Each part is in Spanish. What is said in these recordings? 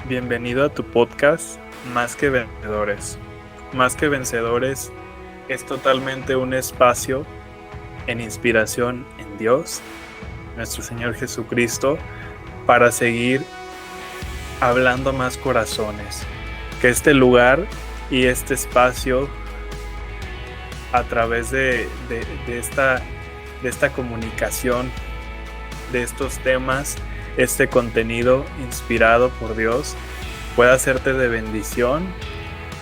Bienvenido a tu podcast Más que Vencedores. Más que Vencedores es totalmente un espacio en inspiración en Dios, nuestro Señor Jesucristo, para seguir hablando a más corazones. Que este lugar y este espacio, a través de esta comunicación, de estos temas, este contenido inspirado por Dios, pueda hacerte de bendición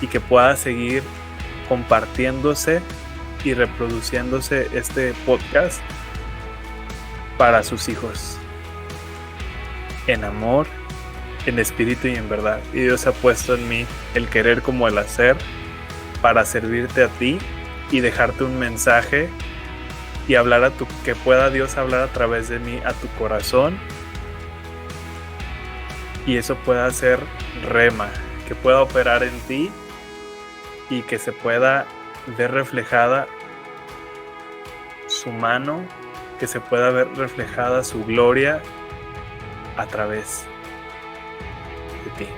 y que pueda seguir compartiéndose y reproduciéndose este podcast para sus hijos, en amor, en espíritu y en verdad. Y Dios ha puesto en mí el querer como el hacer para servirte a ti y dejarte un mensaje y hablar que pueda Dios hablar a través de mí a tu corazón, y eso pueda ser rema, que pueda operar en ti y que se pueda ver reflejada su mano, que se pueda ver reflejada su gloria a través de ti.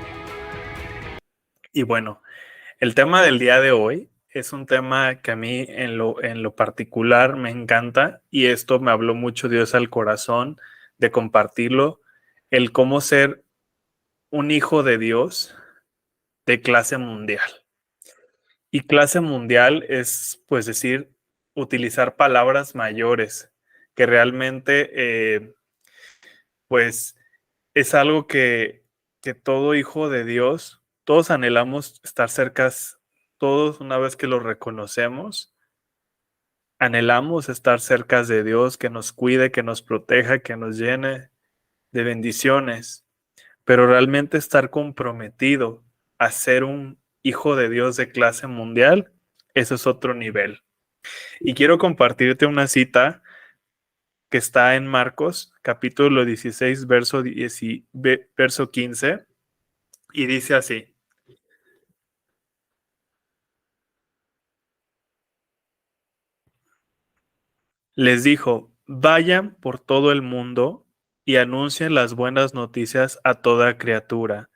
Y bueno, el tema del día de hoy es un tema que a mí en lo particular me encanta, y esto me habló mucho Dios al corazón de compartirlo, el cómo ser un hijo de Dios de clase mundial. Y clase mundial es, pues, decir, utilizar palabras mayores, que realmente, pues, es algo que todo hijo de Dios, todos anhelamos estar cercas, todos una vez que lo reconocemos, anhelamos estar cerca de Dios, que nos cuide, que nos proteja, que nos llene de bendiciones, pero realmente estar comprometido a ser un hijo de Dios de clase mundial, eso es otro nivel. Y quiero compartirte una cita que está en Marcos, capítulo 16, verso 15, y dice así: les dijo, vayan por todo el mundo y anuncien las buenas noticias a toda criatura.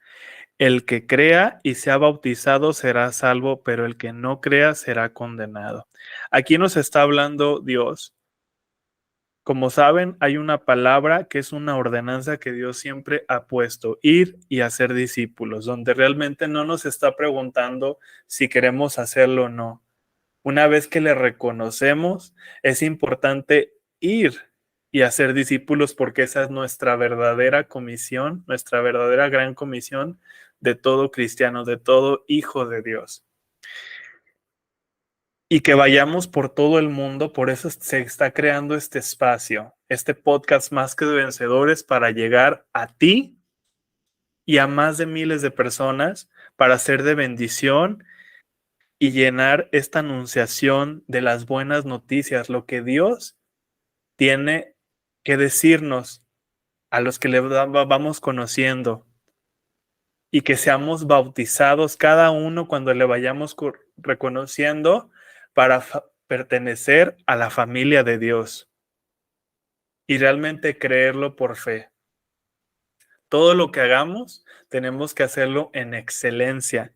El que crea y sea bautizado será salvo, pero el que no crea será condenado. Aquí nos está hablando Dios. Como saben, hay una palabra que es una ordenanza que Dios siempre ha puesto: ir y hacer discípulos, donde realmente no nos está preguntando si queremos hacerlo o no. Una vez que le reconocemos, es importante ir y hacer discípulos, porque esa es nuestra verdadera comisión, nuestra verdadera gran comisión de todo cristiano, de todo hijo de Dios. Y que vayamos por todo el mundo. Por eso se está creando este espacio, este podcast Más que Vencedores, para llegar a ti y a más de miles de personas, para ser de bendición y llenar esta anunciación de las buenas noticias, lo que Dios tiene que decirnos a los que le vamos conociendo, y que seamos bautizados cada uno cuando le vayamos reconociendo, para pertenecer a la familia de Dios y realmente creerlo por fe. Todo lo que hagamos tenemos que hacerlo en excelencia,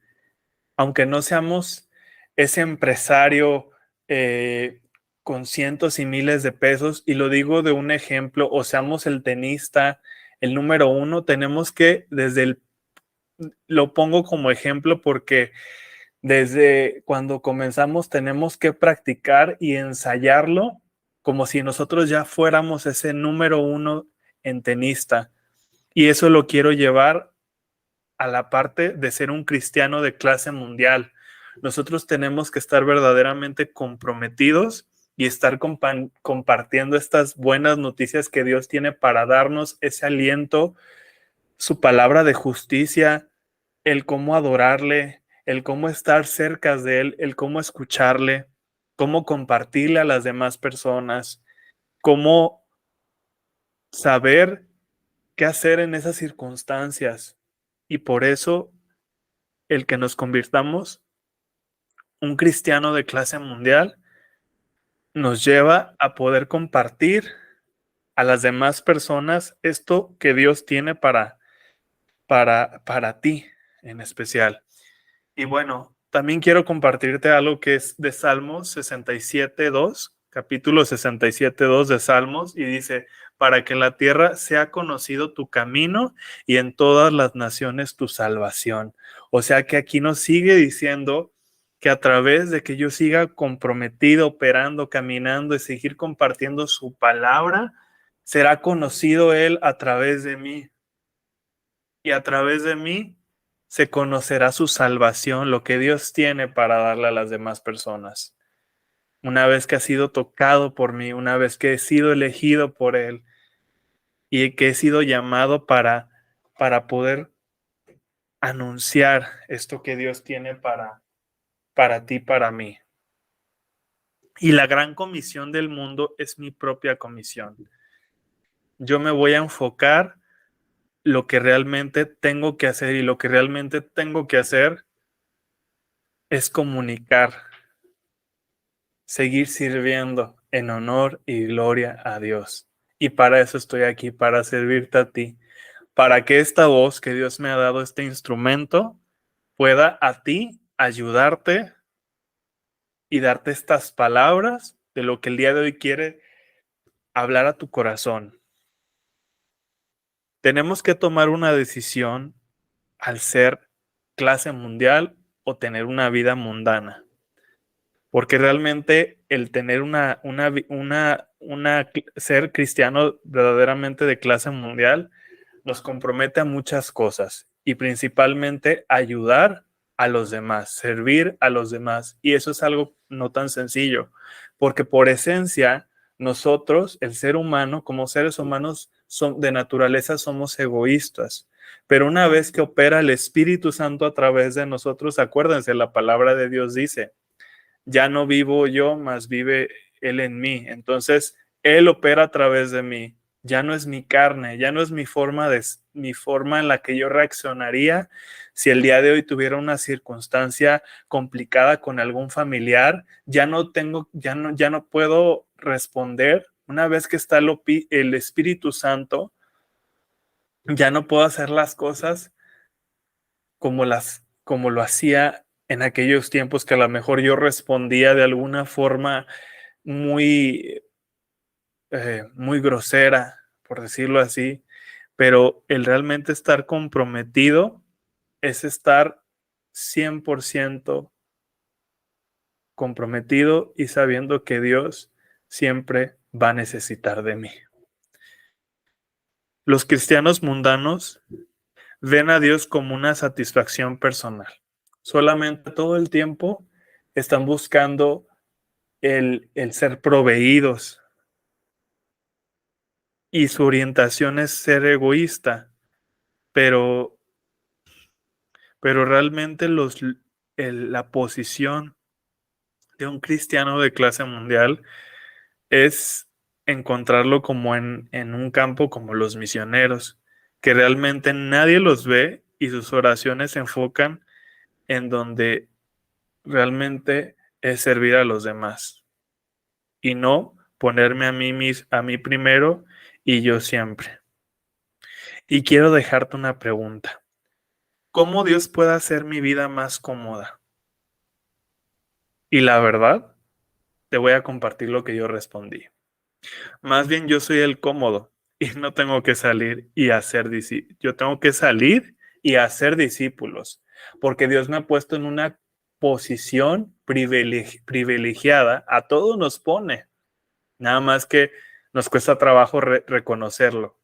aunque no seamos ese empresario con cientos y miles de pesos, y lo digo de un ejemplo, o seamos el tenista, el número uno. Tenemos que, lo pongo como ejemplo porque desde cuando comenzamos tenemos que practicar y ensayarlo como si nosotros ya fuéramos ese número uno en tenista. Y eso lo quiero llevar a la parte de ser un cristiano de clase mundial. Nosotros tenemos que estar verdaderamente comprometidos y estar compartiendo estas buenas noticias que Dios tiene para darnos ese aliento, su palabra de justicia, el cómo adorarle, el cómo estar cerca de Él, el cómo escucharle, cómo compartirle a las demás personas, cómo saber qué hacer en esas circunstancias. Y por eso el que nos convirtamos un cristiano de clase mundial nos lleva a poder compartir a las demás personas esto que Dios tiene para ti en especial. Y bueno, también quiero compartirte algo que es de Salmos 67:2, capítulo 67:2 de Salmos, y dice, para que en la tierra sea conocido tu camino y en todas las naciones tu salvación. O sea que aquí nos sigue diciendo que a través de que yo siga comprometido, operando, caminando y seguir compartiendo su palabra, será conocido Él a través de mí. Y a través de mí se conocerá su salvación, lo que Dios tiene para darle a las demás personas. Una vez que ha sido tocado por mí, una vez que he sido elegido por Él y que he sido llamado para poder anunciar esto que Dios tiene para ti, para mí. Y la gran comisión del mundo es mi propia comisión. Yo me voy a enfocar lo que realmente tengo que hacer, y lo que realmente tengo que hacer es comunicar, seguir sirviendo en honor y gloria a Dios. Y para eso estoy aquí, para servirte a ti, para que esta voz que Dios me ha dado, este instrumento, pueda a ti ayudarte y darte estas palabras de lo que el día de hoy quiere hablar a tu corazón. Tenemos que tomar una decisión al ser clase mundial o tener una vida mundana. Porque realmente el tener ser cristiano verdaderamente de clase mundial nos compromete a muchas cosas, y principalmente ayudar a los demás, servir a los demás. Y eso es algo no tan sencillo, porque por esencia nosotros, el ser humano, como seres humanos, de naturaleza somos egoístas. Pero una vez que opera el Espíritu Santo a través de nosotros, acuérdense, la palabra de Dios dice, ya no vivo yo, mas vive Él en mí. Entonces, Él opera a través de mí. Ya no es mi carne, ya no es mi forma en la que yo reaccionaría si el día de hoy tuviera una circunstancia complicada con algún familiar. Ya no puedo responder. Una vez que está el Espíritu Santo, ya no puedo hacer las cosas como lo hacía en aquellos tiempos, que a lo mejor yo respondía de alguna forma muy, muy grosera, por decirlo así, pero el realmente estar comprometido es estar 100% comprometido y sabiendo que Dios siempre va a necesitar de mí. Los cristianos mundanos ven a Dios como una satisfacción personal. Solamente todo el tiempo están buscando el ser proveídos, y su orientación es ser egoísta, pero, pero realmente la posición de un cristiano de clase mundial es encontrarlo como en un campo como los misioneros, que realmente nadie los ve y sus oraciones se enfocan en donde realmente es servir a los demás y no ponerme a mí primero y yo siempre. Y quiero dejarte una pregunta. ¿Cómo Dios puede hacer mi vida más cómoda? Y la verdad, te voy a compartir lo que yo respondí. Más bien yo soy el cómodo y no tengo que salir y hacer discípulos. Yo tengo que salir y hacer discípulos, porque Dios me ha puesto en una posición privilegiada. A todos nos pone, nada más que nos cuesta trabajo reconocerlo.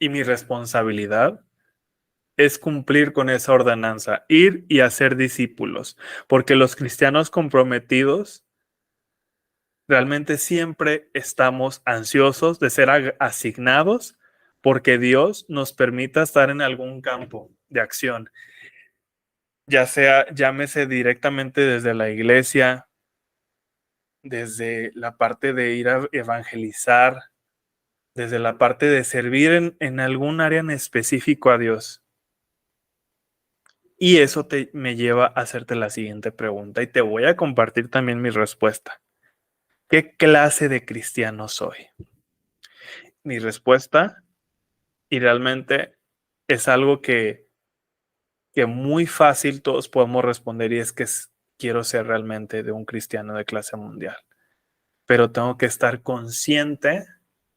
Y mi responsabilidad es cumplir con esa ordenanza, ir y hacer discípulos, porque los cristianos comprometidos realmente siempre estamos ansiosos de ser asignados, porque Dios nos permita estar en algún campo de acción, ya sea, llámese directamente desde la iglesia, desde la parte de ir a evangelizar, desde la parte de servir en algún área en específico a Dios. Y eso me lleva a hacerte la siguiente pregunta, y te voy a compartir también mi respuesta. ¿Qué clase de cristiano soy? Mi respuesta, y realmente es algo que muy fácil todos podemos responder y es que quiero ser realmente de un cristiano de clase mundial. Pero tengo que estar consciente,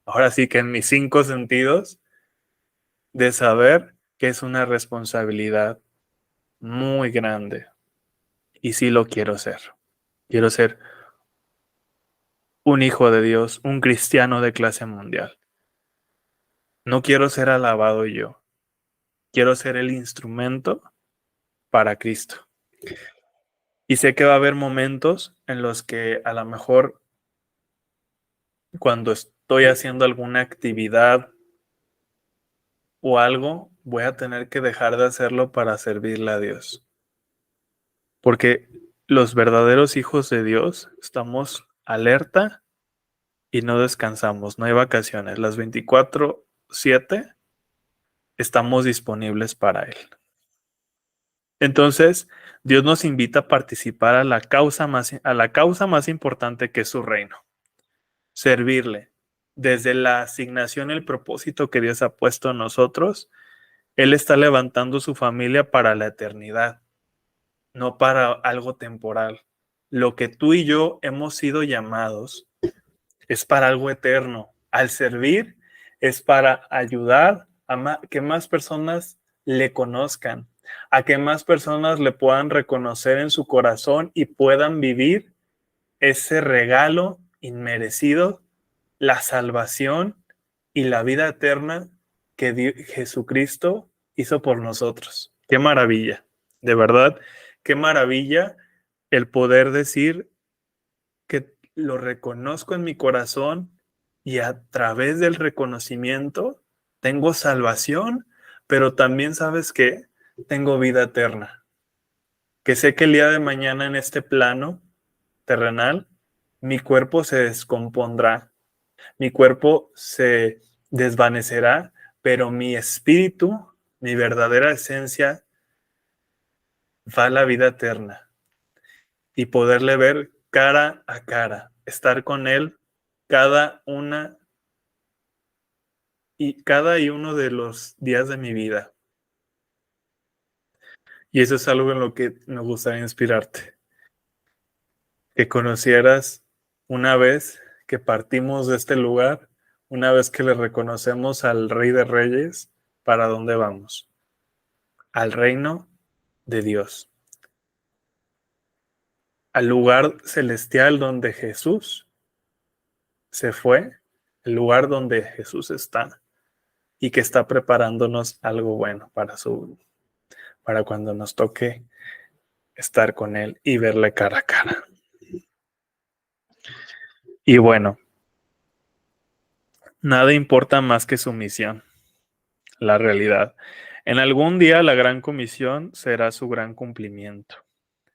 ahora sí que en mis 5 sentidos, de saber que es una responsabilidad muy grande. Y sí lo quiero ser. Quiero ser un hijo de Dios, un cristiano de clase mundial. No quiero ser alabado yo. Quiero ser el instrumento para Cristo. Y sé que va a haber momentos en los que a lo mejor cuando estoy haciendo alguna actividad o algo, voy a tener que dejar de hacerlo para servirle a Dios. Porque los verdaderos hijos de Dios estamos alerta y no descansamos, no hay vacaciones. Las 24/7 estamos disponibles para Él. Entonces, Dios nos invita a participar a la causa más importante, que es su reino. Servirle. Desde la asignación y el propósito que Dios ha puesto en nosotros, Él está levantando su familia para la eternidad, no para algo temporal. Lo que tú y yo hemos sido llamados es para algo eterno. Al servir es para ayudar a que más personas le conozcan, a que más personas le puedan reconocer en su corazón y puedan vivir ese regalo inmerecido, la salvación y la vida eterna que Jesucristo hizo por nosotros. Qué maravilla, de verdad, qué maravilla el poder decir que lo reconozco en mi corazón y a través del reconocimiento tengo salvación, pero también sabes que tengo vida eterna, que sé que el día de mañana en este plano terrenal, mi cuerpo se descompondrá, mi cuerpo se desvanecerá, pero mi espíritu, mi verdadera esencia, va a la vida eterna y poderle ver cara a cara, estar con Él cada una y cada y uno de los días de mi vida. Y eso es algo en lo que me gustaría inspirarte, que conocieras una vez que partimos de este lugar, una vez que le reconocemos al Rey de Reyes, ¿para dónde vamos? Al reino de Dios, al lugar celestial donde Jesús se fue, el lugar donde Jesús está y que está preparándonos algo bueno para cuando nos toque estar con Él y verle cara a cara. Y bueno, nada importa más que su misión, la realidad. En algún día la gran comisión será su gran cumplimiento.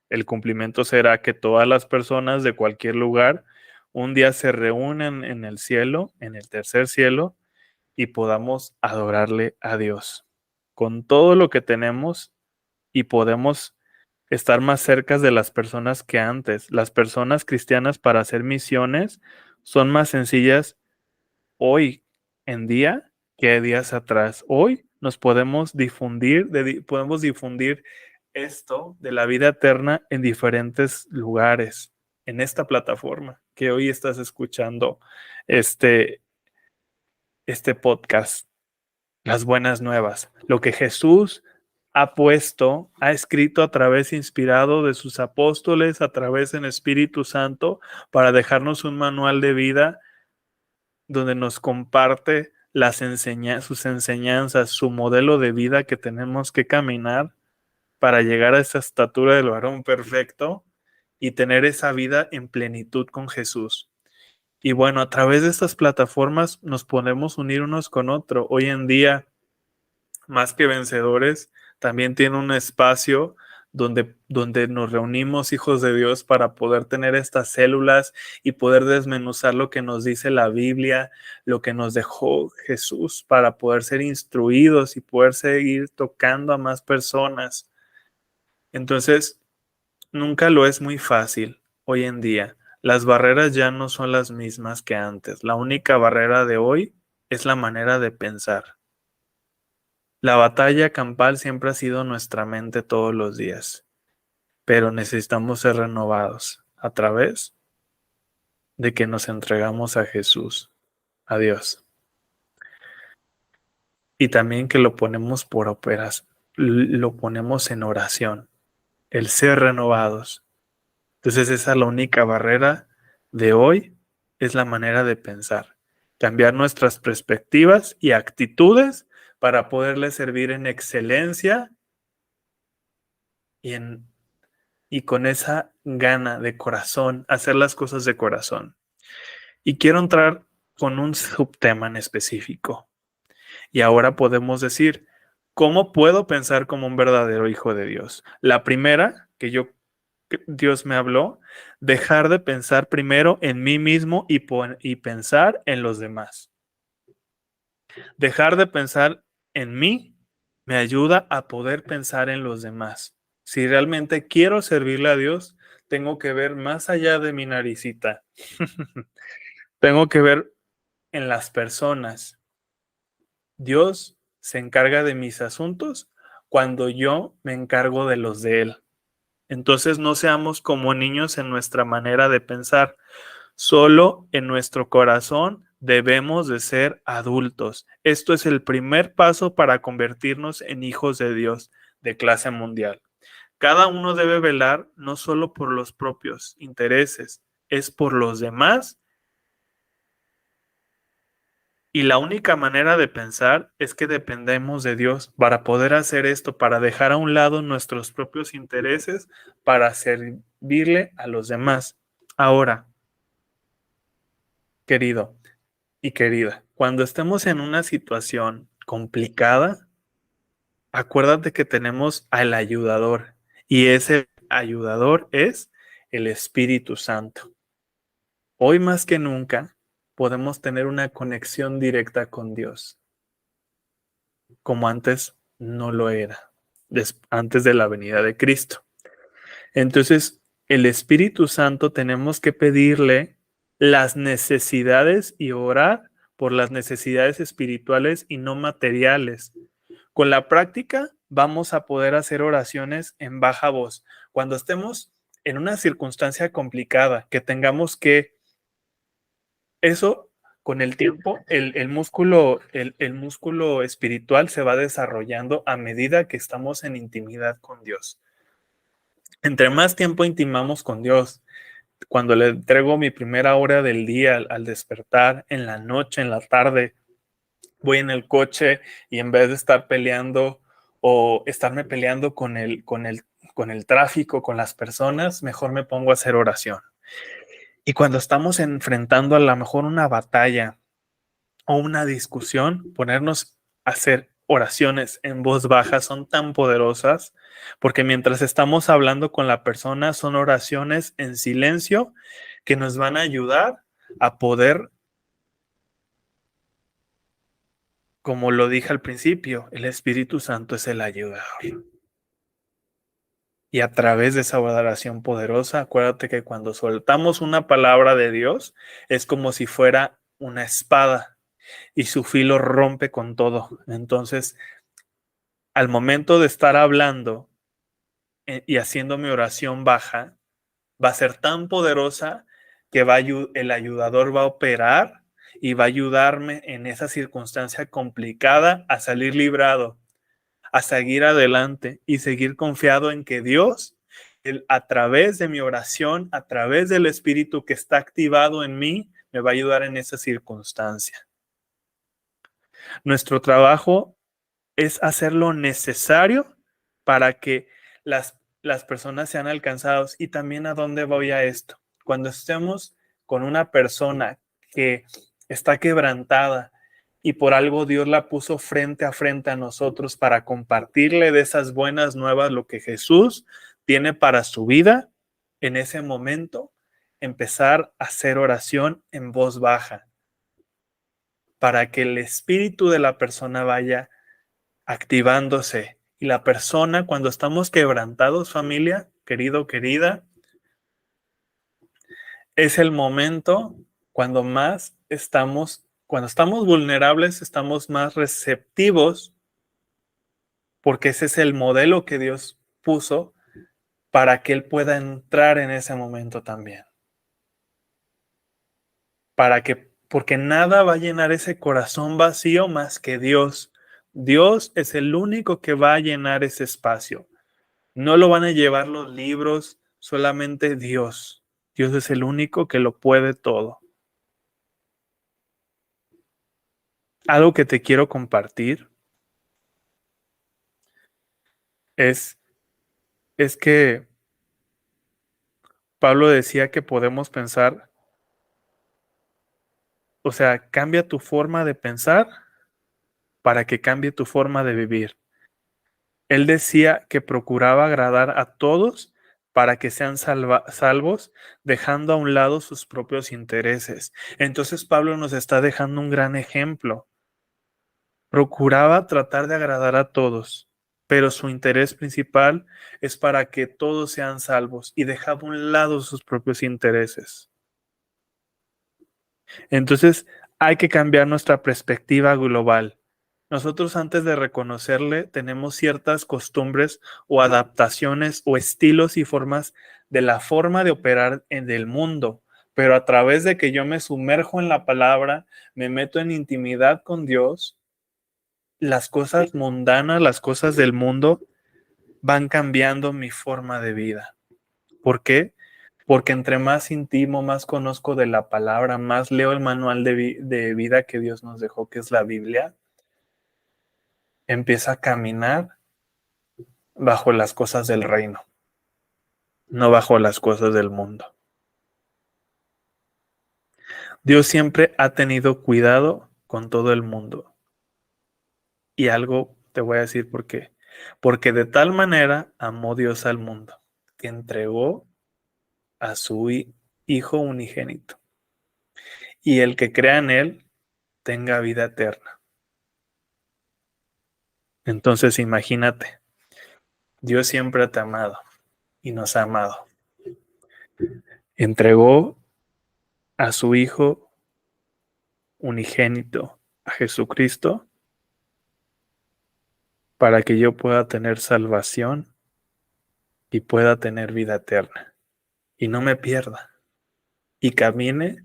El cumplimiento será que todas las personas de cualquier lugar un día se reúnen en el cielo, en el tercer cielo, y podamos adorarle a Dios con todo lo que tenemos y podemos estar más cerca de las personas que antes. Las personas cristianas para hacer misiones son más sencillas hoy en día que días atrás. Hoy nos podemos difundir esto de la vida eterna en diferentes lugares, en esta plataforma que hoy estás escuchando este, este podcast, las buenas nuevas, lo que Jesús ha puesto, ha escrito a través inspirado de sus apóstoles, a través en Espíritu Santo, para dejarnos un manual de vida donde nos comparte sus enseñanzas, su modelo de vida que tenemos que caminar para llegar a esa estatura del varón perfecto y tener esa vida en plenitud con Jesús. Y bueno, a través de estas plataformas nos podemos unir unos con otros. Hoy en día, más que vencedores, también tiene un espacio donde nos reunimos hijos de Dios para poder tener estas células y poder desmenuzar lo que nos dice la Biblia, lo que nos dejó Jesús para poder ser instruidos y poder seguir tocando a más personas. Entonces, nunca lo es muy fácil hoy en día. Las barreras ya no son las mismas que antes. La única barrera de hoy es la manera de pensar. La batalla campal siempre ha sido nuestra mente todos los días, pero necesitamos ser renovados a través de que nos entregamos a Jesús, a Dios, y también que lo ponemos por operas, lo ponemos en oración, el ser renovados. Entonces esa es la única barrera de hoy, es la manera de pensar, cambiar nuestras perspectivas y actitudes para poderle servir en excelencia y, y con esa gana de corazón, hacer las cosas de corazón. Y quiero entrar con un subtema en específico. Y ahora podemos decir, ¿cómo puedo pensar como un verdadero hijo de Dios? La primera que Dios me habló, dejar de pensar primero en mí mismo y pensar en los demás. Dejar de pensar en mí me ayuda a poder pensar en los demás. Si realmente quiero servirle a Dios, tengo que ver más allá de mi naricita. Tengo que ver en las personas. Dios se encarga de mis asuntos cuando yo me encargo de los de Él. Entonces no seamos como niños en nuestra manera de pensar. Solo en nuestro corazón debemos de ser adultos. Esto es el primer paso para convertirnos en hijos de Dios de clase mundial. Cada uno debe velar no solo por los propios intereses, es por los demás. Y la única manera de pensar es que dependemos de Dios para poder hacer esto, para dejar a un lado nuestros propios intereses, para servirle a los demás. Ahora, querido y querida, cuando estemos en una situación complicada, acuérdate que tenemos al ayudador y ese ayudador es el Espíritu Santo. Hoy más que nunca podemos tener una conexión directa con Dios, como antes no lo era, antes de la venida de Cristo. Entonces, el Espíritu Santo tenemos que pedirle las necesidades y orar por las necesidades espirituales y no materiales. Con la práctica vamos a poder hacer oraciones en baja voz. Cuando estemos en una circunstancia complicada, que tengamos que, eso con el tiempo, el músculo espiritual se va desarrollando a medida que estamos en intimidad con Dios. Entre más tiempo intimamos con Dios, cuando le entrego mi primera hora del día al despertar, en la noche, en la tarde, voy en el coche y en vez de estar peleando o estarme peleando con el tráfico, con las personas, mejor me pongo a hacer oración. Y cuando estamos enfrentando a lo mejor una batalla o una discusión, ponernos a hacer oraciones en voz baja son tan poderosas porque mientras estamos hablando con la persona son oraciones en silencio que nos van a ayudar a poder, como lo dije al principio, el Espíritu Santo es el ayudador. Y a través de esa oración poderosa, acuérdate que cuando soltamos una palabra de Dios es como si fuera una espada y su filo rompe con todo. Entonces, al momento de estar hablando y haciendo mi oración baja, va a ser tan poderosa que el ayudador va a operar y va a ayudarme en esa circunstancia complicada a salir librado, a seguir adelante y seguir confiado en que Dios, a través de mi oración, a través del Espíritu que está activado en mí, me va a ayudar en esa circunstancia. Nuestro trabajo es hacer lo necesario para que las personas sean alcanzadas. Y también a dónde voy a esto. Cuando estemos con una persona que está quebrantada y por algo Dios la puso frente a frente a nosotros para compartirle de esas buenas nuevas lo que Jesús tiene para su vida, en ese momento empezar a hacer oración en voz baja para que el espíritu de la persona vaya activándose. Y la persona, cuando estamos quebrantados, familia, querido, querida, es el momento cuando estamos vulnerables, estamos más receptivos porque ese es el modelo que Dios puso para que Él pueda entrar en ese momento también. Porque nada va a llenar ese corazón vacío más que Dios. Dios es el único que va a llenar ese espacio. No lo van a llevar los libros, solamente Dios. Dios es el único que lo puede todo. Algo que te quiero compartir es, es que Pablo decía que podemos pensar, o sea, cambia tu forma de pensar para que cambie tu forma de vivir. Él decía que procuraba agradar a todos para que sean salvos, dejando a un lado sus propios intereses. Entonces Pablo nos está dejando un gran ejemplo. Procuraba tratar de agradar a todos, pero su interés principal es para que todos sean salvos y dejaba a un lado sus propios intereses. Entonces hay que cambiar nuestra perspectiva global. Nosotros antes de reconocerle tenemos ciertas costumbres o adaptaciones o estilos y formas de la forma de operar en el mundo, pero a través de que yo me sumerjo en la palabra, me meto en intimidad con Dios, las cosas mundanas, las cosas del mundo van cambiando mi forma de vida. ¿Por qué? Porque entre más intimo, más conozco de la palabra, más leo el manual de vida que Dios nos dejó, que es la Biblia, empiezo a caminar bajo las cosas del reino, no bajo las cosas del mundo. Dios siempre ha tenido cuidado con todo el mundo. Y algo te voy a decir por qué. Porque de tal manera amó Dios al mundo, que entregó a su Hijo unigénito. Y el que crea en Él tenga vida eterna. Entonces imagínate, Dios siempre te ha amado y nos ha amado. Entregó a su Hijo unigénito, a Jesucristo, para que yo pueda tener salvación y pueda tener vida eterna. Y no me pierda. Y camine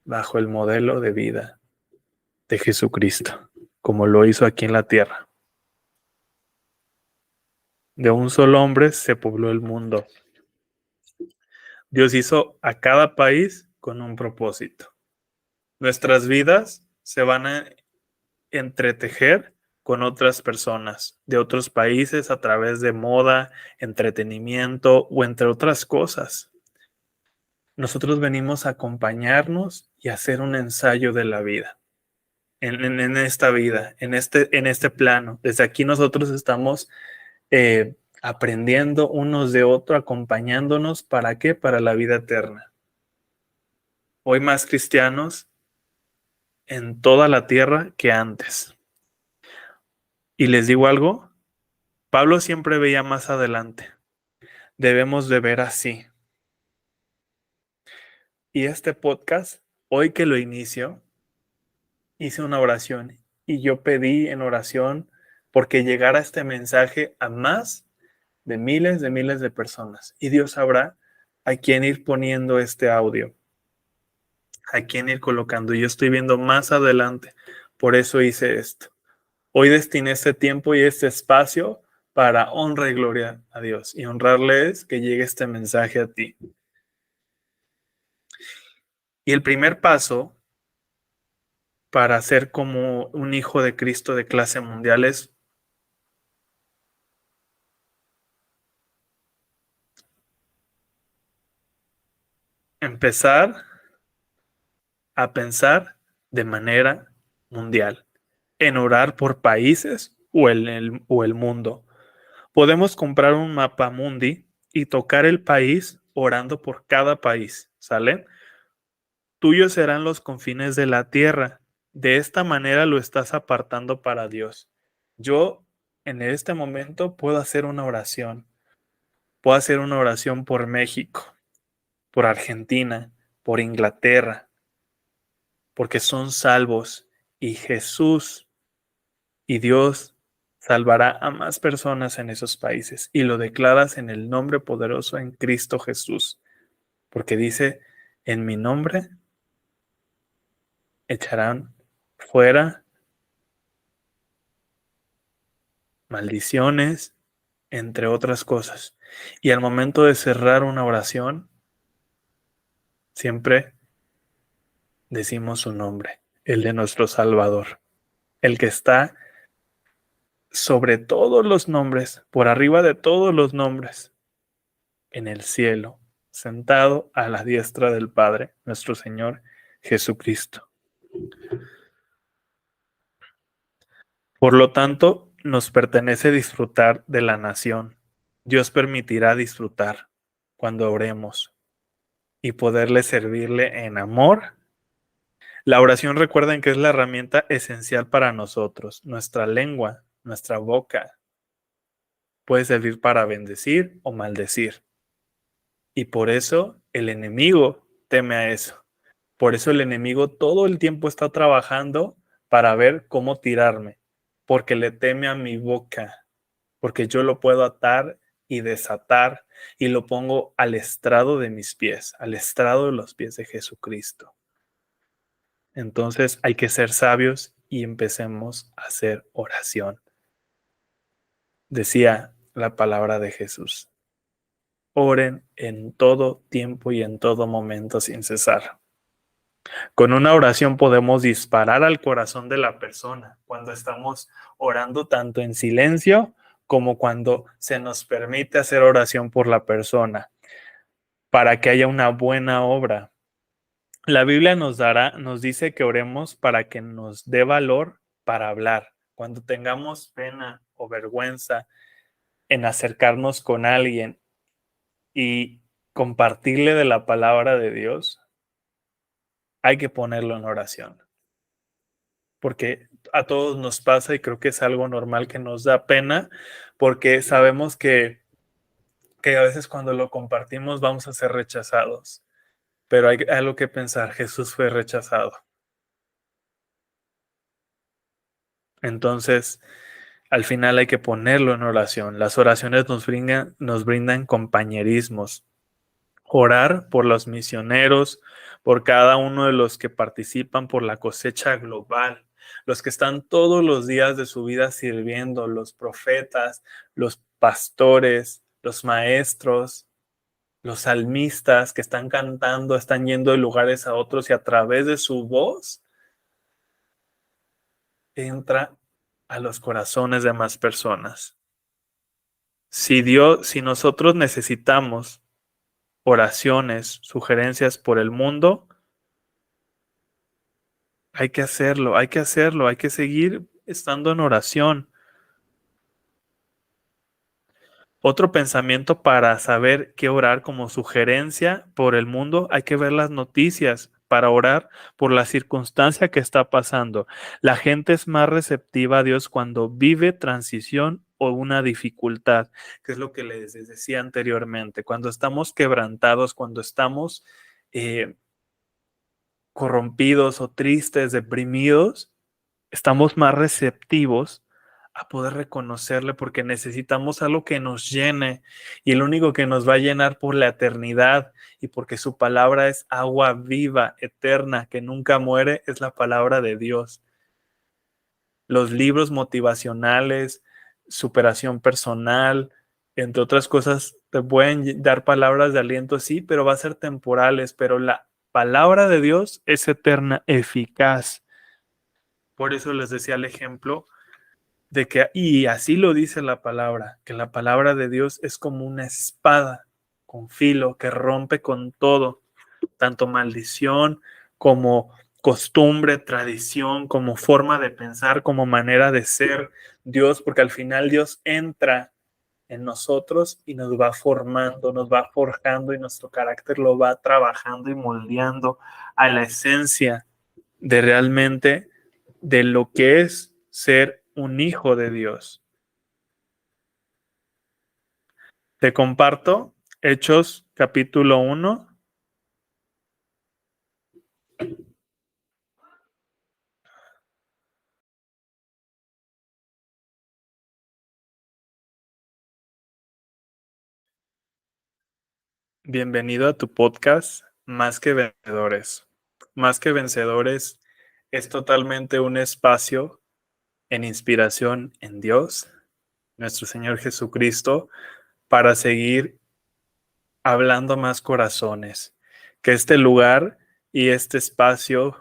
bajo el modelo de vida de Jesucristo, como lo hizo aquí en la tierra. De un solo hombre se pobló el mundo. Dios hizo a cada país con un propósito. Nuestras vidas se van a entretejer con otras personas de otros países a través de moda, entretenimiento o entre otras cosas. Nosotros venimos a acompañarnos y a hacer un ensayo de la vida. En esta vida, en este plano. Desde aquí nosotros estamos aprendiendo unos de otros, acompañándonos. ¿Para qué? Para la vida eterna. Hoy más cristianos en toda la tierra que antes. Y les digo algo, Pablo siempre veía más adelante. Debemos de ver así. Y este podcast, hoy que lo inicio, hice una oración y yo pedí en oración porque llegara este mensaje a más de miles de personas. Y Dios sabrá a quién ir poniendo este audio, a quién ir colocando. Y yo estoy viendo más adelante. Por eso hice esto. Hoy destiné este tiempo y este espacio para honra y gloria a Dios y honrarles que llegue este mensaje a ti. Y el primer paso para ser como un hijo de Cristo de clase mundial es empezar a pensar de manera mundial, en orar por países o el mundo. Podemos comprar un mapa mundi y tocar el país orando por cada país, ¿sale? Tuyos serán los confines de la tierra. De esta manera lo estás apartando para Dios. Yo en este momento puedo hacer una oración. Puedo hacer una oración por México, por Argentina, por Inglaterra, porque son salvos y Jesús y Dios salvará a más personas en esos países y lo declaras en el nombre poderoso en Cristo Jesús, porque dice, en mi nombre echarán fuera maldiciones, entre otras cosas. Y al momento de cerrar una oración, siempre decimos su nombre, el de nuestro Salvador, el que está sobre todos los nombres, por arriba de todos los nombres, en el cielo, sentado a la diestra del Padre, nuestro Señor Jesucristo. Por lo tanto, nos pertenece disfrutar de la nación. Dios permitirá disfrutar cuando oremos y poderle servirle en amor. La oración, recuerden que es la herramienta esencial para nosotros. Nuestra lengua, nuestra boca, puede servir para bendecir o maldecir. Y por eso el enemigo teme a eso. Por eso el enemigo todo el tiempo está trabajando para ver cómo tirarme, porque le teme a mi boca, porque yo lo puedo atar y desatar y lo pongo al estrado de mis pies, al estrado de los pies de Jesucristo. Entonces hay que ser sabios y empecemos a hacer oración. Decía la palabra de Jesús. Oren en todo tiempo y en todo momento sin cesar. Con una oración podemos disparar al corazón de la persona cuando estamos orando tanto en silencio como cuando se nos permite hacer oración por la persona para que haya una buena obra. La Biblia nos dice que oremos para que nos dé valor para hablar. Cuando tengamos pena o vergüenza en acercarnos con alguien y compartirle de la palabra de Dios, hay que ponerlo en oración. Porque a todos nos pasa y creo que es algo normal que nos da pena, porque sabemos que a veces cuando lo compartimos vamos a ser rechazados. Pero hay algo que pensar, Jesús fue rechazado. Entonces, al final hay que ponerlo en oración. Las oraciones nos brindan compañerismos. Orar por los misioneros, por cada uno de los que participan por la cosecha global, los que están todos los días de su vida sirviendo, los profetas, los pastores, los maestros, los salmistas que están cantando, están yendo de lugares a otros y a través de su voz entra a los corazones de más personas. Si nosotros necesitamos oraciones, sugerencias por el mundo, hay que seguir estando en oración. Otro pensamiento para saber qué orar como sugerencia por el mundo, hay que ver las noticias para orar por la circunstancia que está pasando. La gente es más receptiva a Dios cuando vive transición o una dificultad, que es lo que les decía anteriormente. Cuando estamos quebrantados, cuando estamos eh, corrompidos o tristes, deprimidos, estamos más receptivos a poder reconocerle porque necesitamos algo que nos llene y el único que nos va a llenar por la eternidad y porque su palabra es agua viva, eterna, que nunca muere, es la palabra de Dios. Los libros motivacionales, superación personal, entre otras cosas, te pueden dar palabras de aliento, sí, pero va a ser temporales, pero la palabra de Dios es eterna, eficaz. Por eso les decía el ejemplo de que, y así lo dice la palabra, que la palabra de Dios es como una espada con filo que rompe con todo, tanto maldición como costumbre, tradición, como forma de pensar, como manera de ser Dios, porque al final Dios entra en nosotros y nos va formando, nos va forjando y nuestro carácter lo va trabajando y moldeando a la esencia de realmente de lo que es ser un hijo de Dios. Te comparto Hechos capítulo 1, Bienvenido a tu podcast Más que Vencedores. Más que Vencedores es totalmente un espacio en inspiración en Dios, nuestro Señor Jesucristo, para seguir hablando más corazones. Que este lugar y este espacio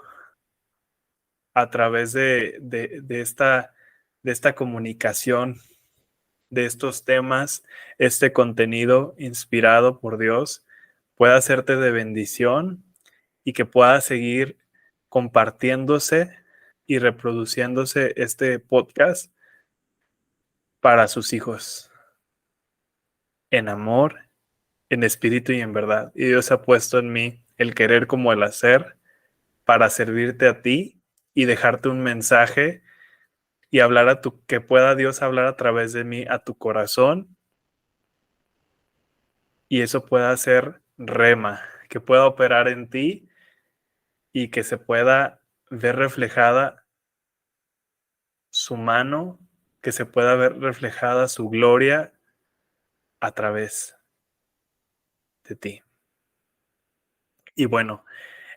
a través de esta comunicación, de estos temas, este contenido inspirado por Dios, pueda hacerte de bendición y que pueda seguir compartiéndose y reproduciéndose este podcast para sus hijos, en amor, en espíritu y en verdad. Y Dios ha puesto en mí el querer como el hacer para servirte a ti y dejarte un mensaje y hablar que pueda Dios hablar a través de mí a tu corazón y eso pueda ser rema, que pueda operar en ti y que se pueda ver reflejada su mano, que se pueda ver reflejada su gloria a través de ti. Y bueno,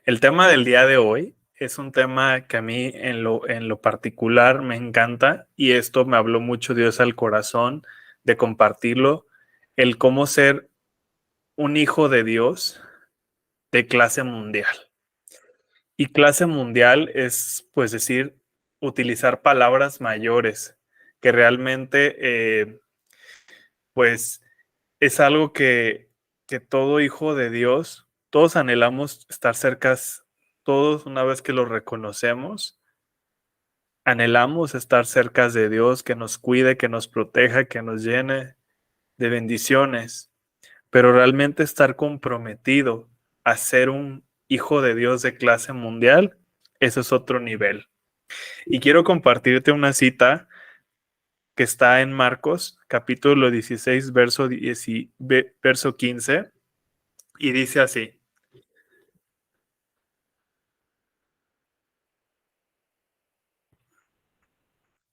el tema del día de hoy es un tema que a mí en lo particular me encanta y esto me habló mucho Dios al corazón de compartirlo, el cómo ser un hijo de Dios de clase mundial. Y clase mundial es, pues decir, utilizar palabras mayores, que realmente, pues, es algo que todo hijo de Dios, todos anhelamos estar cercas, todos una vez que lo reconocemos, anhelamos estar cerca de Dios, que nos cuide, que nos proteja, que nos llene de bendiciones, pero realmente estar comprometido a ser un hijo de Dios de clase mundial, eso es otro nivel. Y quiero compartirte una cita que está en Marcos, capítulo 16, verso 15, y dice así: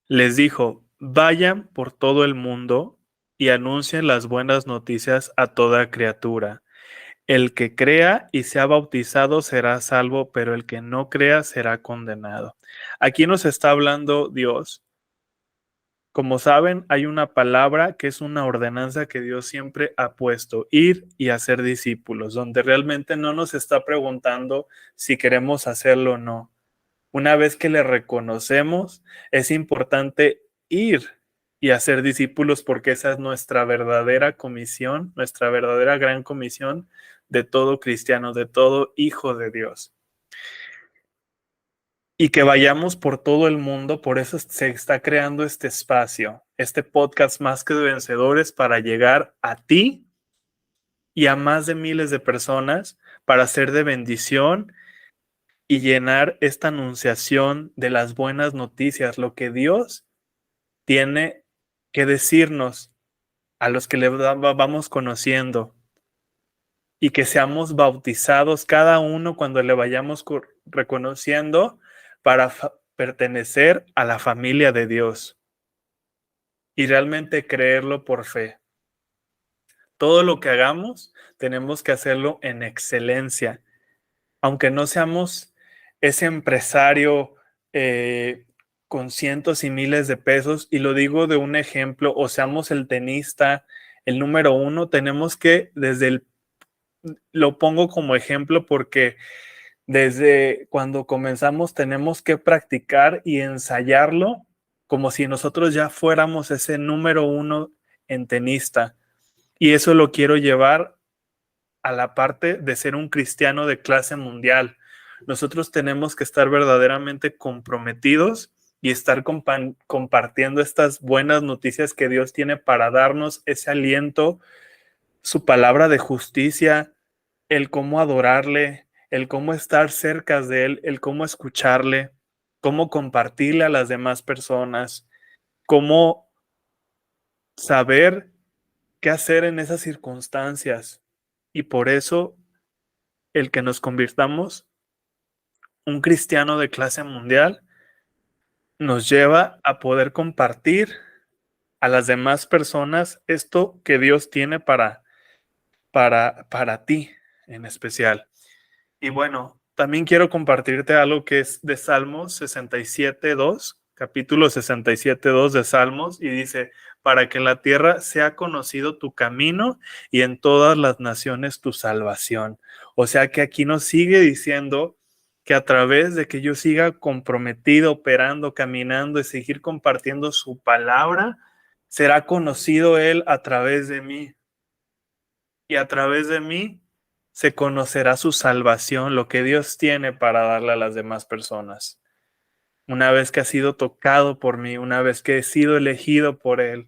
les dijo, vayan por todo el mundo y anuncien las buenas noticias a toda criatura. El que crea y sea bautizado será salvo, pero el que no crea será condenado. Aquí nos está hablando Dios. Como saben, hay una palabra que es una ordenanza que Dios siempre ha puesto, ir y hacer discípulos, donde realmente no nos está preguntando si queremos hacerlo o no. Una vez que le reconocemos, es importante ir y hacer discípulos porque esa es nuestra verdadera comisión, nuestra verdadera gran comisión de todo cristiano, de todo hijo de Dios. Y que vayamos por todo el mundo, por eso se está creando este espacio, este podcast Más que Vencedores para llegar a ti y a más de miles de personas para ser de bendición y llenar esta anunciación de las buenas noticias, lo que Dios tiene que decirnos a los que le vamos conociendo y que seamos bautizados cada uno cuando le vayamos reconociendo para pertenecer a la familia de Dios y realmente creerlo por fe. Todo lo que hagamos tenemos que hacerlo en excelencia, aunque no seamos ese empresario con cientos y miles de pesos, y lo digo de un ejemplo, o seamos el tenista, el número uno, tenemos que lo pongo como ejemplo porque desde cuando comenzamos tenemos que practicar y ensayarlo como si nosotros ya fuéramos ese número uno en tenista. Y eso lo quiero llevar a la parte de ser un cristiano de clase mundial. Nosotros tenemos que estar verdaderamente comprometidos y estar compartiendo estas buenas noticias que Dios tiene para darnos ese aliento, su palabra de justicia, el cómo adorarle, el cómo estar cerca de Él, el cómo escucharle, cómo compartirle a las demás personas, cómo saber qué hacer en esas circunstancias. Y por eso el que nos convirtamos un cristiano de clase mundial nos lleva a poder compartir a las demás personas esto que Dios tiene para ti en especial. Y bueno, también quiero compartirte algo que es de Salmos 67:2, capítulo 67:2 de Salmos, y dice, para que en la tierra sea conocido tu camino y en todas las naciones tu salvación. O sea que aquí nos sigue diciendo que a través de que yo siga comprometido, operando, caminando y seguir compartiendo su palabra, será conocido Él a través de mí. Y a través de mí se conocerá su salvación, lo que Dios tiene para darle a las demás personas. Una vez que ha sido tocado por mí, una vez que he sido elegido por Él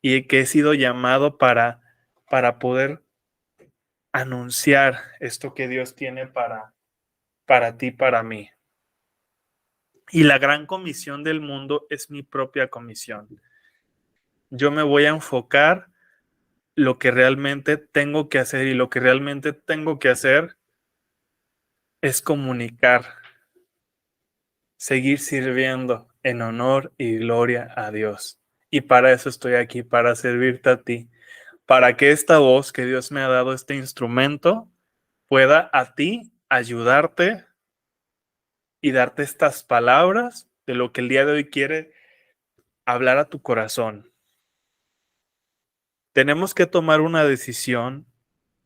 y que he sido llamado para poder anunciar esto que Dios tiene para ti, para mí. Y la gran comisión del mundo es mi propia comisión. Yo me voy a enfocar lo que realmente tengo que hacer, y lo que realmente tengo que hacer es comunicar, seguir sirviendo en honor y gloria a Dios. Y para eso estoy aquí, para servirte a ti, para que esta voz que Dios me ha dado, este instrumento, pueda a ti ayudarte y darte estas palabras de lo que el día de hoy quiere hablar a tu corazón. Tenemos que tomar una decisión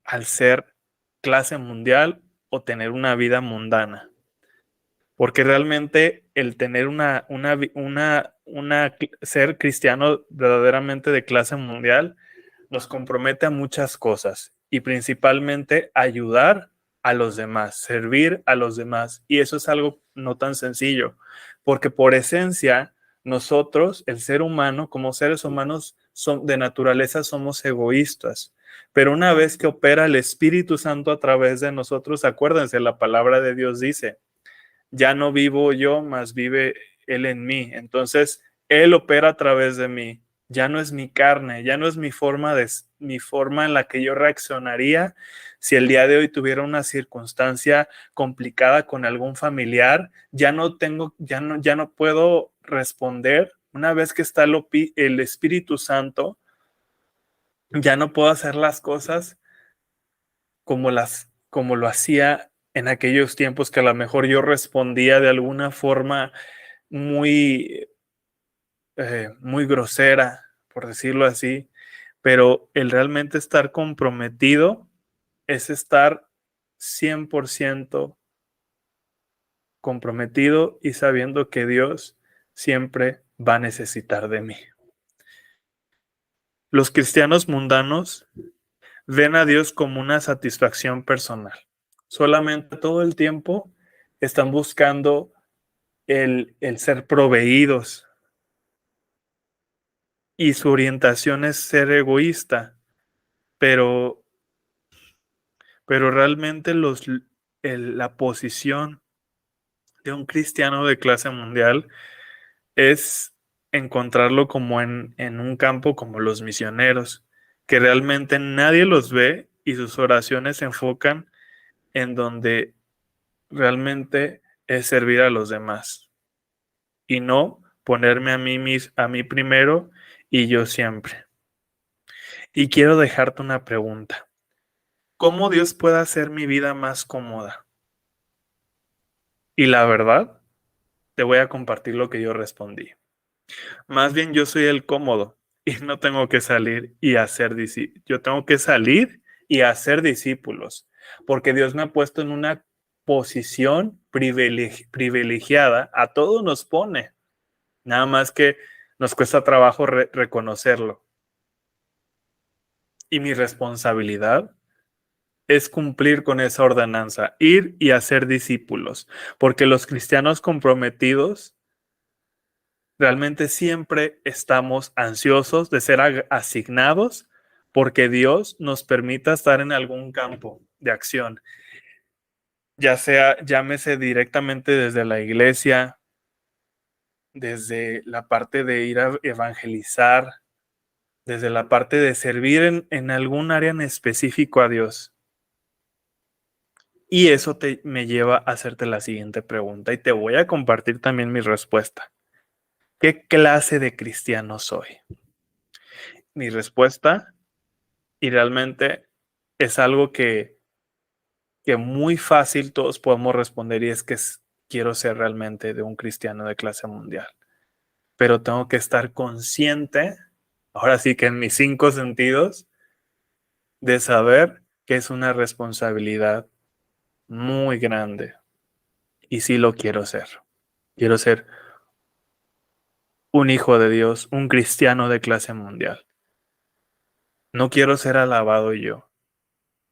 al ser clase mundial o tener una vida mundana. Porque realmente el tener ser cristiano verdaderamente de clase mundial nos compromete a muchas cosas, y principalmente ayudar a los demás, servir a los demás. Y eso es algo no tan sencillo, porque por esencia nosotros, el ser humano, como seres humanos, de naturaleza somos egoístas. Pero una vez que opera el Espíritu Santo a través de nosotros, acuérdense, la palabra de Dios dice, ya no vivo yo, mas vive Él en mí. Entonces, Él opera a través de mí. Ya no es mi carne, ya no es mi forma en la que yo reaccionaría si el día de hoy tuviera una circunstancia complicada con algún familiar. Ya no puedo responder. Una vez que está el Espíritu Santo, ya no puedo hacer las cosas como lo hacía en aquellos tiempos, que a lo mejor yo respondía de alguna forma muy, muy grosera, por decirlo así, pero el realmente estar comprometido es estar 100% comprometido y sabiendo que Dios siempre va a necesitar de mí. Los cristianos mundanos ven a Dios como una satisfacción personal. Solamente todo el tiempo están buscando el ser proveídos, y su orientación es ser egoísta, pero, pero realmente la posición de un cristiano de clase mundial es encontrarlo como en un campo como los misioneros, que realmente nadie los ve y sus oraciones se enfocan en donde realmente es servir a los demás y no ponerme a mí primero y yo siempre. Y quiero dejarte una pregunta. ¿Cómo Dios puede hacer mi vida más cómoda? Y la verdad, te voy a compartir lo que yo respondí. Más bien yo soy el cómodo y no tengo que salir y hacer discípulos. Yo tengo que salir y hacer discípulos, porque Dios me ha puesto en una posición privilegiada. A todos nos pone, nada más que nos cuesta trabajo reconocerlo. Y mi responsabilidad es cumplir con esa ordenanza, ir y hacer discípulos, porque los cristianos comprometidos realmente siempre estamos ansiosos de ser asignados, porque Dios nos permita estar en algún campo de acción, ya sea, llámese directamente desde la iglesia, desde la parte de ir a evangelizar, desde la parte de servir en algún área en específico a Dios. Y eso me lleva a hacerte la siguiente pregunta, y te voy a compartir también mi respuesta. ¿Qué clase de cristiano soy? Mi respuesta, y realmente es algo que muy fácil todos podemos responder, y es que quiero ser realmente de un cristiano de clase mundial. Pero tengo que estar consciente, ahora sí que en mis 5 sentidos, de saber que es una responsabilidad muy grande. Y sí lo quiero ser. Quiero ser un hijo de Dios, un cristiano de clase mundial. No quiero ser alabado yo.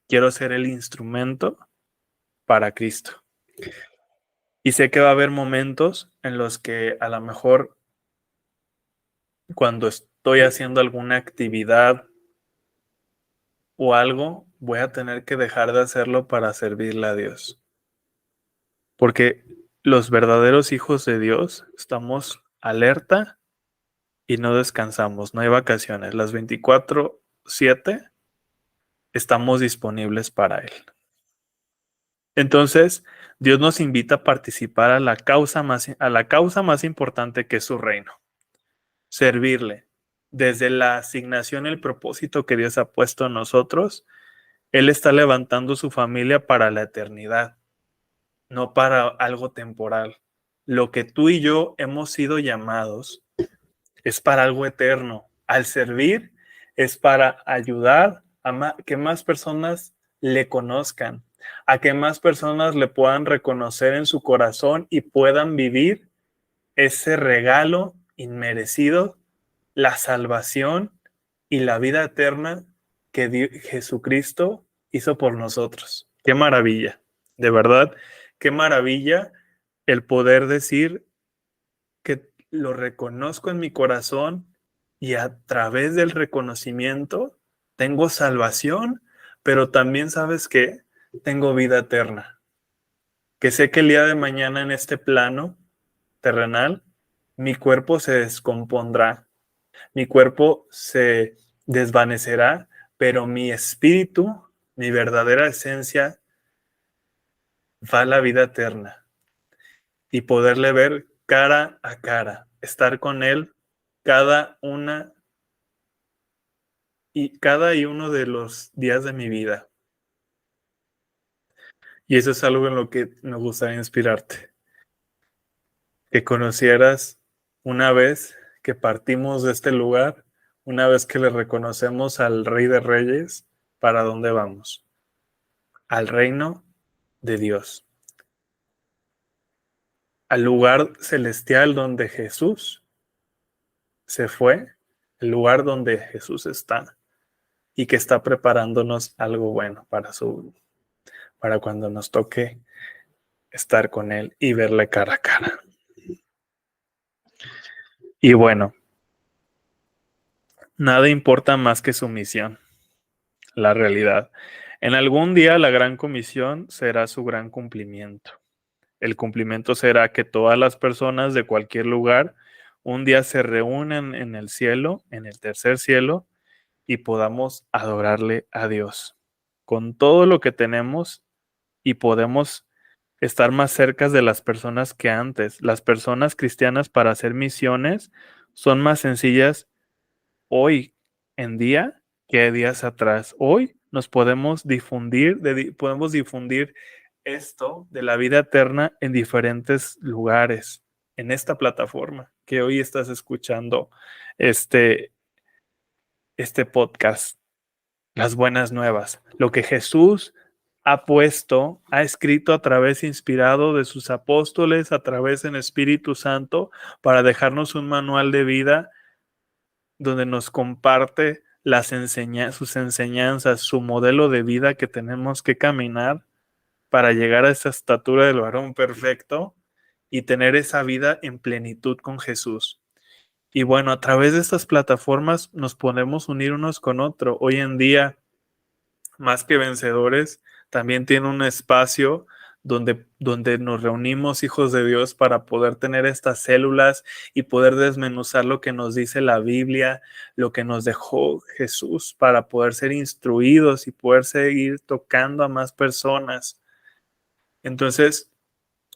Quiero ser el instrumento para Cristo. Y sé que va a haber momentos en los que a lo mejor cuando estoy haciendo alguna actividad o algo, voy a tener que dejar de hacerlo para servirle a Dios. Porque los verdaderos hijos de Dios estamos alerta y no descansamos, no hay vacaciones. Las 24/7 estamos disponibles para Él. Entonces, Dios nos invita a participar a la causa más importante, que es su reino. Servirle. Desde la asignación y el propósito que Dios ha puesto en nosotros, Él está levantando su familia para la eternidad, no para algo temporal. Lo que tú y yo hemos sido llamados es para algo eterno. Al servir es para ayudar a que más personas le conozcan, a que más personas le puedan reconocer en su corazón y puedan vivir ese regalo inmerecido, la salvación y la vida eterna que Jesucristo hizo por nosotros. Qué maravilla, de verdad, qué maravilla el poder decir que lo reconozco en mi corazón y a través del reconocimiento tengo salvación, pero también sabes que tengo vida eterna, que sé que el día de mañana en este plano terrenal mi cuerpo se descompondrá, mi cuerpo se desvanecerá, pero mi espíritu, mi verdadera esencia, va a la vida eterna y poderle ver cara a cara, estar con Él cada una cada y uno de los días de mi vida. Y eso es algo en lo que me gustaría inspirarte, que conocieras una vez que partimos de este lugar, una vez que le reconocemos al Rey de Reyes, ¿para dónde vamos? Al reino de Dios, al lugar celestial donde Jesús se fue, el lugar donde Jesús está y que está preparándonos algo bueno para cuando nos toque estar con Él y verle cara a cara. Y bueno, nada importa más que su misión, la realidad. En algún día la gran comisión será su gran cumplimiento. El cumplimiento será que todas las personas de cualquier lugar un día se reúnan en el cielo, en el tercer cielo, y podamos adorarle a Dios con todo lo que tenemos y podemos estar más cerca de las personas que antes. Las personas cristianas para hacer misiones son más sencillas hoy en día que días atrás. Hoy nos podemos difundir esto de la vida eterna en diferentes lugares, en esta plataforma que hoy estás escuchando este, este podcast, las buenas nuevas, lo que Jesús ha puesto, ha escrito a través inspirado de sus apóstoles, a través del Espíritu Santo, para dejarnos un manual de vida donde nos comparte sus enseñanzas, su modelo de vida que tenemos que caminar para llegar a esa estatura del varón perfecto y tener esa vida en plenitud con Jesús. Y bueno, a través de estas plataformas nos podemos unir unos con otros. Hoy en día, más que vencedores, también tiene un espacio donde nos reunimos hijos de Dios para poder tener estas células y poder desmenuzar lo que nos dice la Biblia, lo que nos dejó Jesús, para poder ser instruidos y poder seguir tocando a más personas. Entonces,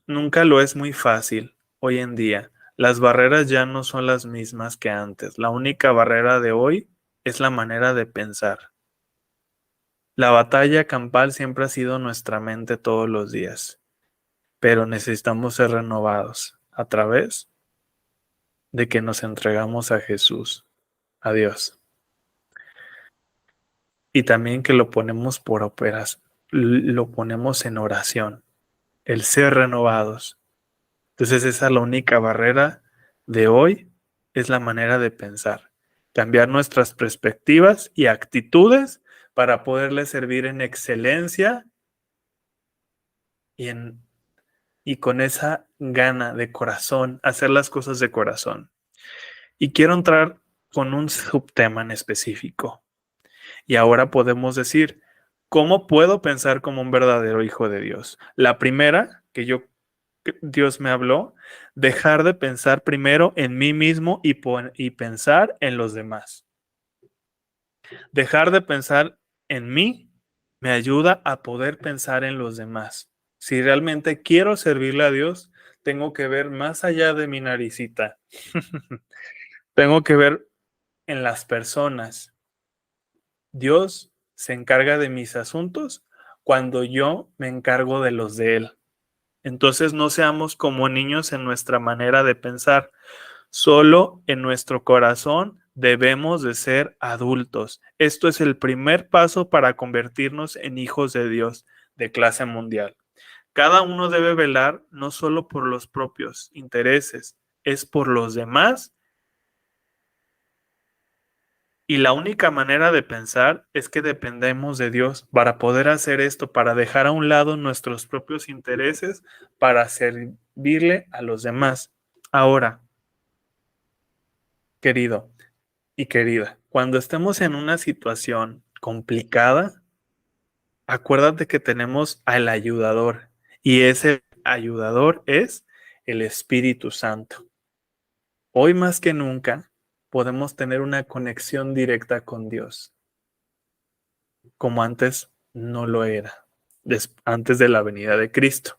nunca lo es muy fácil hoy en día. Las barreras ya no son las mismas que antes. La única barrera de hoy es la manera de pensar. La batalla campal siempre ha sido nuestra mente todos los días, pero necesitamos ser renovados a través de que nos entregamos a Jesús, a Dios, y también que lo ponemos por operas, lo ponemos en oración, el ser renovados. Entonces esa es la única barrera de hoy, es la manera de pensar, cambiar nuestras perspectivas y actitudes para poderle servir en excelencia y, y con esa gana de corazón, hacer las cosas de corazón. Y quiero entrar con un subtema en específico. Y ahora podemos decir, ¿cómo puedo pensar como un verdadero hijo de Dios? La primera que Dios me habló, dejar de pensar primero en mí mismo y pensar en los demás. Dejar de pensar en mí me ayuda a poder pensar en los demás. Si realmente quiero servirle a Dios, tengo que ver más allá de mi naricita. Tengo que ver en las personas. Dios se encarga de mis asuntos cuando yo me encargo de los de Él. Entonces no seamos como niños en nuestra manera de pensar. Solo en nuestro corazón debemos de ser adultos. Esto es el primer paso para convertirnos en hijos de Dios de clase mundial. Cada uno debe velar no solo por los propios intereses, es por los demás. Y la única manera de pensar es que dependemos de Dios para poder hacer esto, para dejar a un lado nuestros propios intereses, para servirle a los demás. Ahora, querido y querida, cuando estemos en una situación complicada, acuérdate que tenemos al ayudador y ese ayudador es el Espíritu Santo. Hoy más que nunca podemos tener una conexión directa con Dios, como antes no lo era, antes de la venida de Cristo.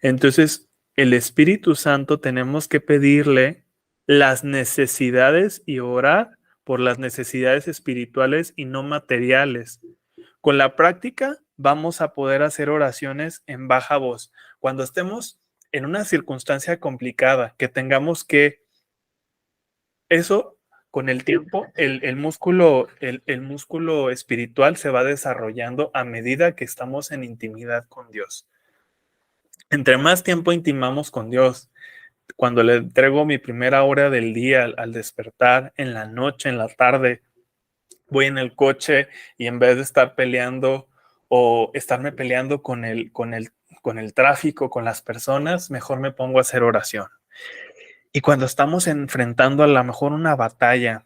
Entonces, el Espíritu Santo tenemos que pedirle las necesidades y orar por las necesidades espirituales y no materiales. Con la práctica vamos a poder hacer oraciones en baja voz. Cuando estemos en una circunstancia complicada, que tengamos que, eso con el tiempo, el músculo espiritual se va desarrollando a medida que estamos en intimidad con Dios. Entre más tiempo intimamos con Dios, cuando le entrego mi primera hora del día al despertar, en la noche, en la tarde, voy en el coche y en vez de estar peleando o estarme peleando con el tráfico, con las personas, mejor me pongo a hacer oración. Y cuando estamos enfrentando a lo mejor una batalla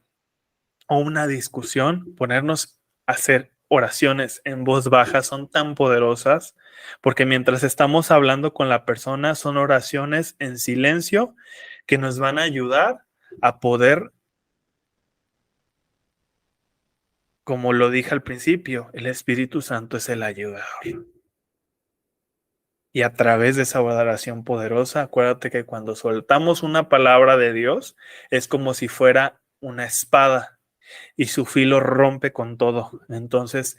o una discusión, ponernos a hacer oraciones en voz baja son tan poderosas porque mientras estamos hablando con la persona son oraciones en silencio que nos van a ayudar a poder, como lo dije al principio, el Espíritu Santo es el ayudador. Y a través de esa oración poderosa, acuérdate que cuando soltamos una palabra de Dios es como si fuera una espada y su filo rompe con todo. Entonces,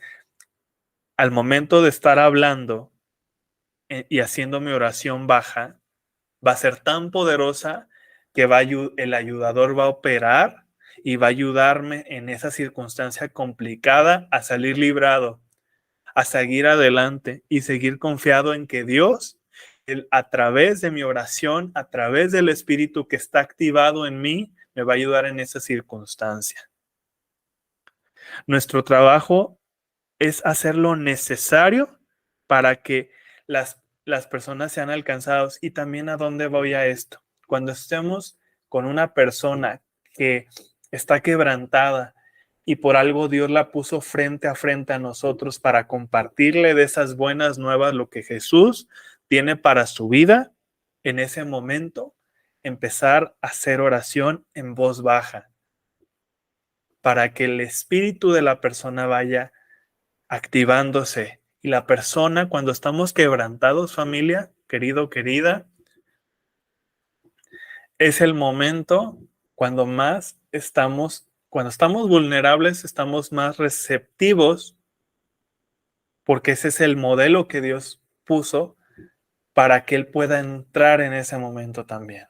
al momento de estar hablando y haciendo mi oración baja, va a ser tan poderosa que el ayudador va a operar y va a ayudarme en esa circunstancia complicada a salir librado, a seguir adelante y seguir confiado en que Dios, a través de mi oración, a través del Espíritu que está activado en mí, me va a ayudar en esa circunstancia. Nuestro trabajo es hacer lo necesario para que las personas sean alcanzadas. Y también a dónde voy a esto. Cuando estemos con una persona que está quebrantada y por algo Dios la puso frente a nosotros para compartirle de esas buenas nuevas lo que Jesús tiene para su vida, en ese momento empezar a hacer oración en voz baja para que el espíritu de la persona vaya activándose. Y la persona, cuando estamos quebrantados, familia, querido, querida, es el momento cuando cuando estamos vulnerables, estamos más receptivos porque ese es el modelo que Dios puso para que Él pueda entrar en ese momento también.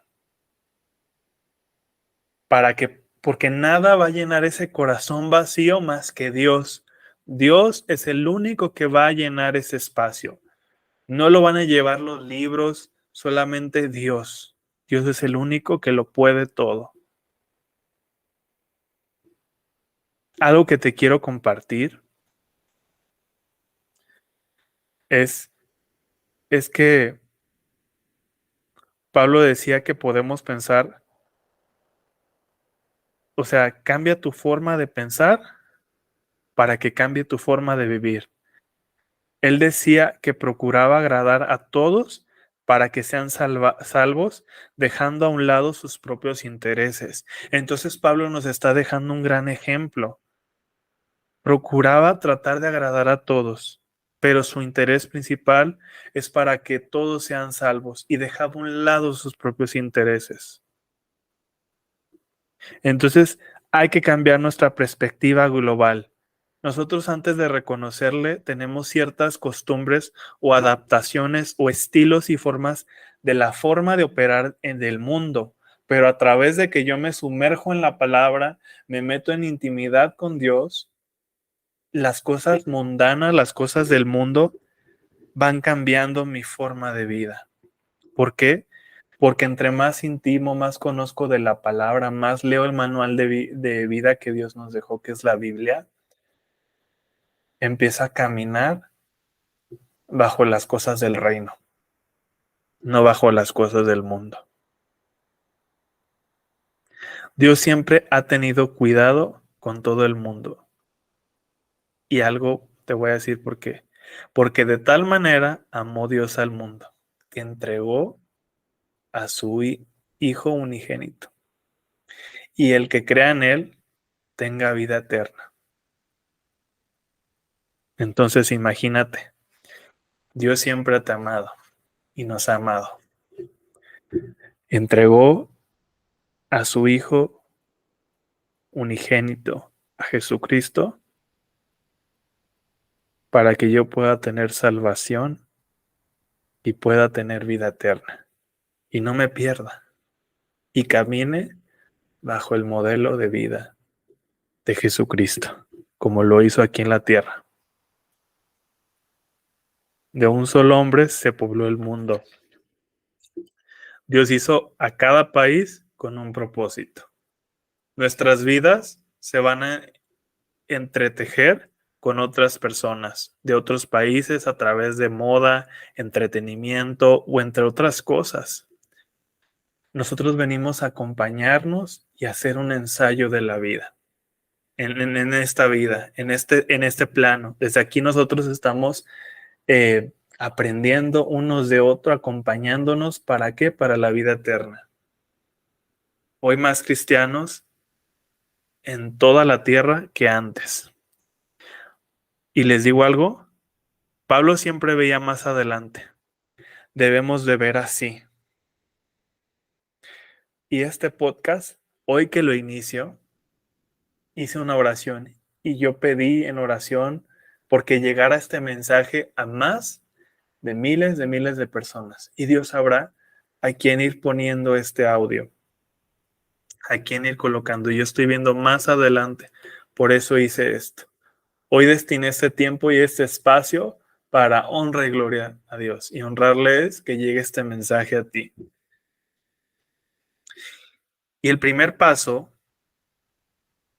Porque nada va a llenar ese corazón vacío más que Dios. Dios es el único que va a llenar ese espacio. No lo van a llevar los libros, solamente Dios. Dios es el único que lo puede todo. Algo que te quiero compartir es, es que Pablo decía que podemos pensar, o sea, cambia tu forma de pensar para que cambie tu forma de vivir. Él decía que procuraba agradar a todos para que sean salvos, dejando a un lado sus propios intereses. Entonces Pablo nos está dejando un gran ejemplo. Procuraba tratar de agradar a todos, pero su interés principal es para que todos sean salvos y dejaba a un lado sus propios intereses. Entonces hay que cambiar nuestra perspectiva global. Nosotros antes de reconocerle tenemos ciertas costumbres o adaptaciones o estilos y formas de la forma de operar en el mundo, pero a través de que yo me sumerjo en la palabra, me meto en intimidad con Dios, las cosas mundanas, las cosas del mundo van cambiando mi forma de vida. ¿Por qué? Porque entre más intimo, más conozco de la palabra, más leo el manual de vida que Dios nos dejó, que es la Biblia, empiezo a caminar bajo las cosas del reino, no bajo las cosas del mundo. Dios siempre ha tenido cuidado con todo el mundo. Y algo te voy a decir por qué. Porque de tal manera amó Dios al mundo, que entregó a su Hijo unigénito. Y el que crea en Él tenga vida eterna. Entonces imagínate, Dios siempre te ha amado y nos ha amado. Entregó a su Hijo unigénito, a Jesucristo, para que yo pueda tener salvación y pueda tener vida eterna. Y no me pierda. Y camine bajo el modelo de vida de Jesucristo, como lo hizo aquí en la tierra. De un solo hombre se pobló el mundo. Dios hizo a cada país con un propósito. Nuestras vidas se van a entretejer con otras personas de otros países a través de moda, entretenimiento o entre otras cosas. Nosotros venimos a acompañarnos y a hacer un ensayo de la vida. En esta vida, en este plano. Desde aquí nosotros estamos aprendiendo unos de otros, acompañándonos. ¿Para qué? Para la vida eterna. Hoy más cristianos en toda la tierra que antes. Y les digo algo, Pablo siempre veía más adelante. Debemos de ver así. Y este podcast, hoy que lo inicio, hice una oración y yo pedí en oración porque llegara este mensaje a más de miles de personas. Y Dios sabrá a quién ir poniendo este audio, a quién ir colocando. Yo estoy viendo más adelante, por eso hice esto. Hoy destiné este tiempo y este espacio para honra y gloria a Dios y honrarles que llegue este mensaje a ti. Y el primer paso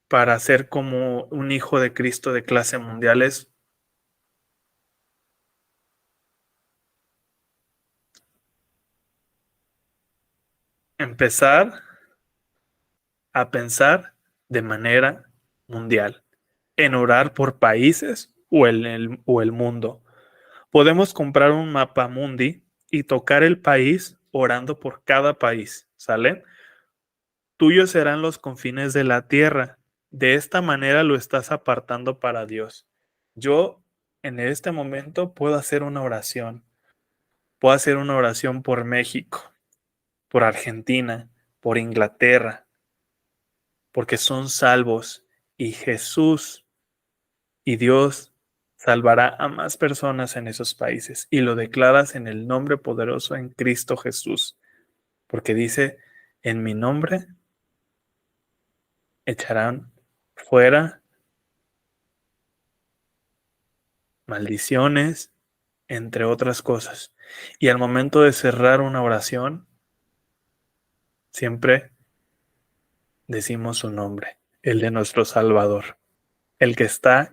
para ser como un hijo de Cristo de clase mundial es empezar a pensar de manera mundial, en orar por países o el mundo. Podemos comprar un mapa mundi y tocar el país orando por cada país, ¿sale? Tuyos serán los confines de la tierra. De esta manera lo estás apartando para Dios. Yo en este momento puedo hacer una oración. Puedo hacer una oración por México, por Argentina, por Inglaterra, porque son salvos y Jesús y Dios salvará a más personas en esos países y lo declaras en el nombre poderoso en Cristo Jesús, porque dice, en mi nombre echarán fuera maldiciones, entre otras cosas. Y al momento de cerrar una oración, siempre decimos su nombre, el de nuestro Salvador, el que está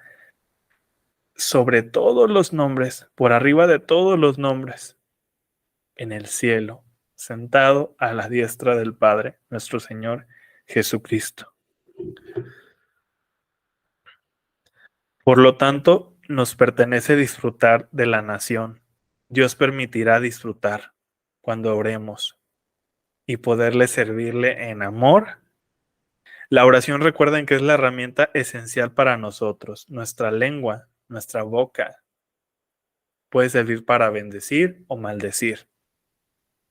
sobre todos los nombres, por arriba de todos los nombres, en el cielo, sentado a la diestra del Padre, nuestro Señor Jesucristo. Por lo tanto, nos pertenece disfrutar de la nación. Dios permitirá disfrutar cuando oremos y poderle servirle en amor. La oración, recuerden que es la herramienta esencial para nosotros. Nuestra lengua, nuestra boca, puede servir para bendecir o maldecir.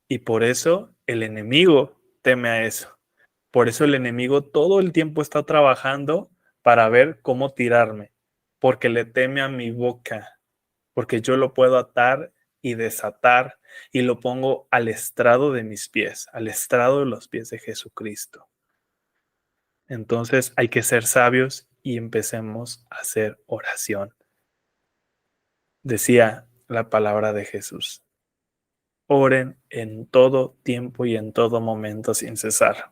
Y por eso el enemigo teme a eso. Por eso el enemigo todo el tiempo está trabajando para ver cómo tirarme, porque le teme a mi boca, porque yo lo puedo atar y desatar y lo pongo al estrado de mis pies, al estrado de los pies de Jesucristo. Entonces hay que ser sabios y empecemos a hacer oración. Decía la palabra de Jesús: oren en todo tiempo y en todo momento sin cesar.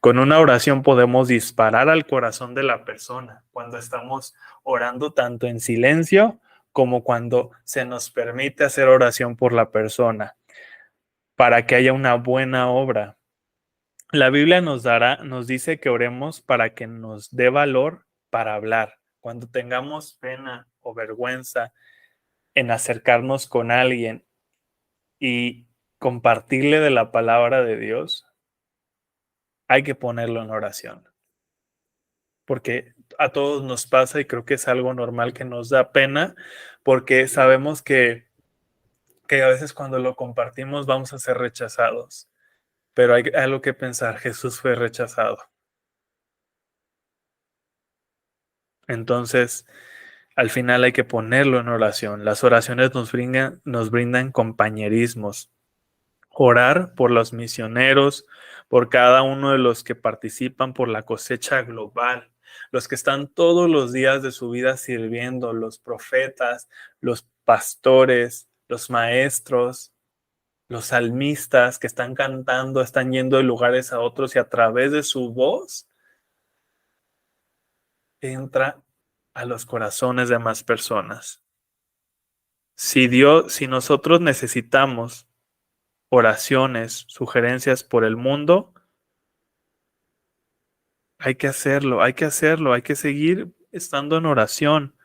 Con una oración podemos disparar al corazón de la persona cuando estamos orando tanto en silencio como cuando se nos permite hacer oración por la persona para que haya una buena obra. La Biblia nos dice que oremos para que nos dé valor para hablar. Cuando tengamos pena o vergüenza en acercarnos con alguien y compartirle de la palabra de Dios, hay que ponerlo en oración. Porque a todos nos pasa y creo que es algo normal que nos da pena, porque sabemos que a veces cuando lo compartimos vamos a ser rechazados. Pero hay algo que pensar, Jesús fue rechazado. Entonces, al final hay que ponerlo en oración. Las oraciones nos brindan compañerismos. Orar por los misioneros, por cada uno de los que participan por la cosecha global, los que están todos los días de su vida sirviendo, los profetas, los pastores, los maestros, los salmistas que están cantando, están yendo de lugares a otros y a través de su voz entra a los corazones de más personas. Si nosotros necesitamos oraciones, sugerencias por el mundo, hay que hacerlo, hay que hacerlo, hay que seguir estando en oración.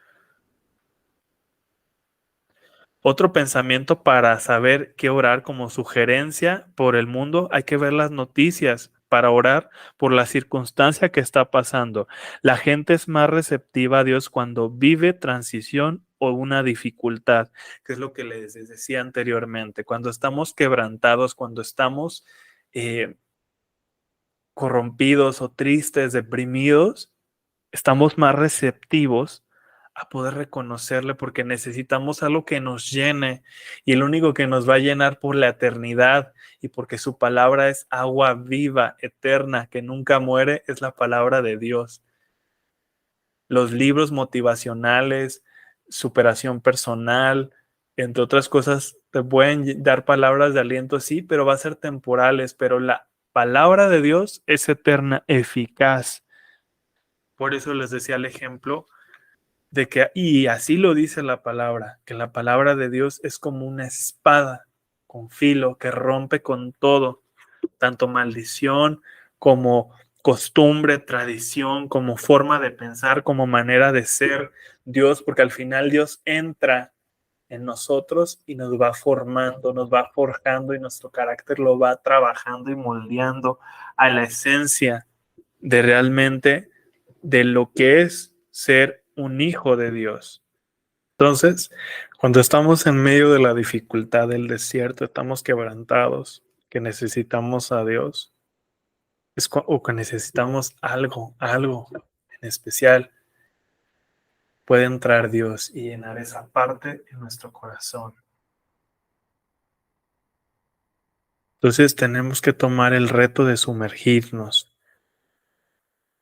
Otro pensamiento para saber qué orar como sugerencia por el mundo, hay que ver las noticias para orar por la circunstancia que está pasando. La gente es más receptiva a Dios cuando vive transición o una dificultad, que es lo que les decía anteriormente. Cuando estamos quebrantados, cuando estamos corrompidos o tristes, deprimidos, estamos más receptivos a poder reconocerle porque necesitamos algo que nos llene y el único que nos va a llenar por la eternidad y porque su palabra es agua viva, eterna, que nunca muere, es la palabra de Dios. Los libros motivacionales, superación personal, entre otras cosas, te pueden dar palabras de aliento, sí, pero va a ser temporales, pero la palabra de Dios es eterna, eficaz. Por eso les decía el ejemplo de que, y así lo dice la palabra, que la palabra de Dios es como una espada con filo que rompe con todo, tanto maldición como costumbre, tradición, como forma de pensar, como manera de ser Dios, porque al final Dios entra en nosotros y nos va formando, nos va forjando y nuestro carácter lo va trabajando y moldeando a la esencia de realmente de lo que es ser un hijo de Dios. Entonces, cuando estamos en medio de la dificultad del desierto, estamos quebrantados, que necesitamos a Dios, o que necesitamos algo en especial, puede entrar Dios y llenar esa parte en nuestro corazón. Entonces tenemos que tomar el reto de sumergirnos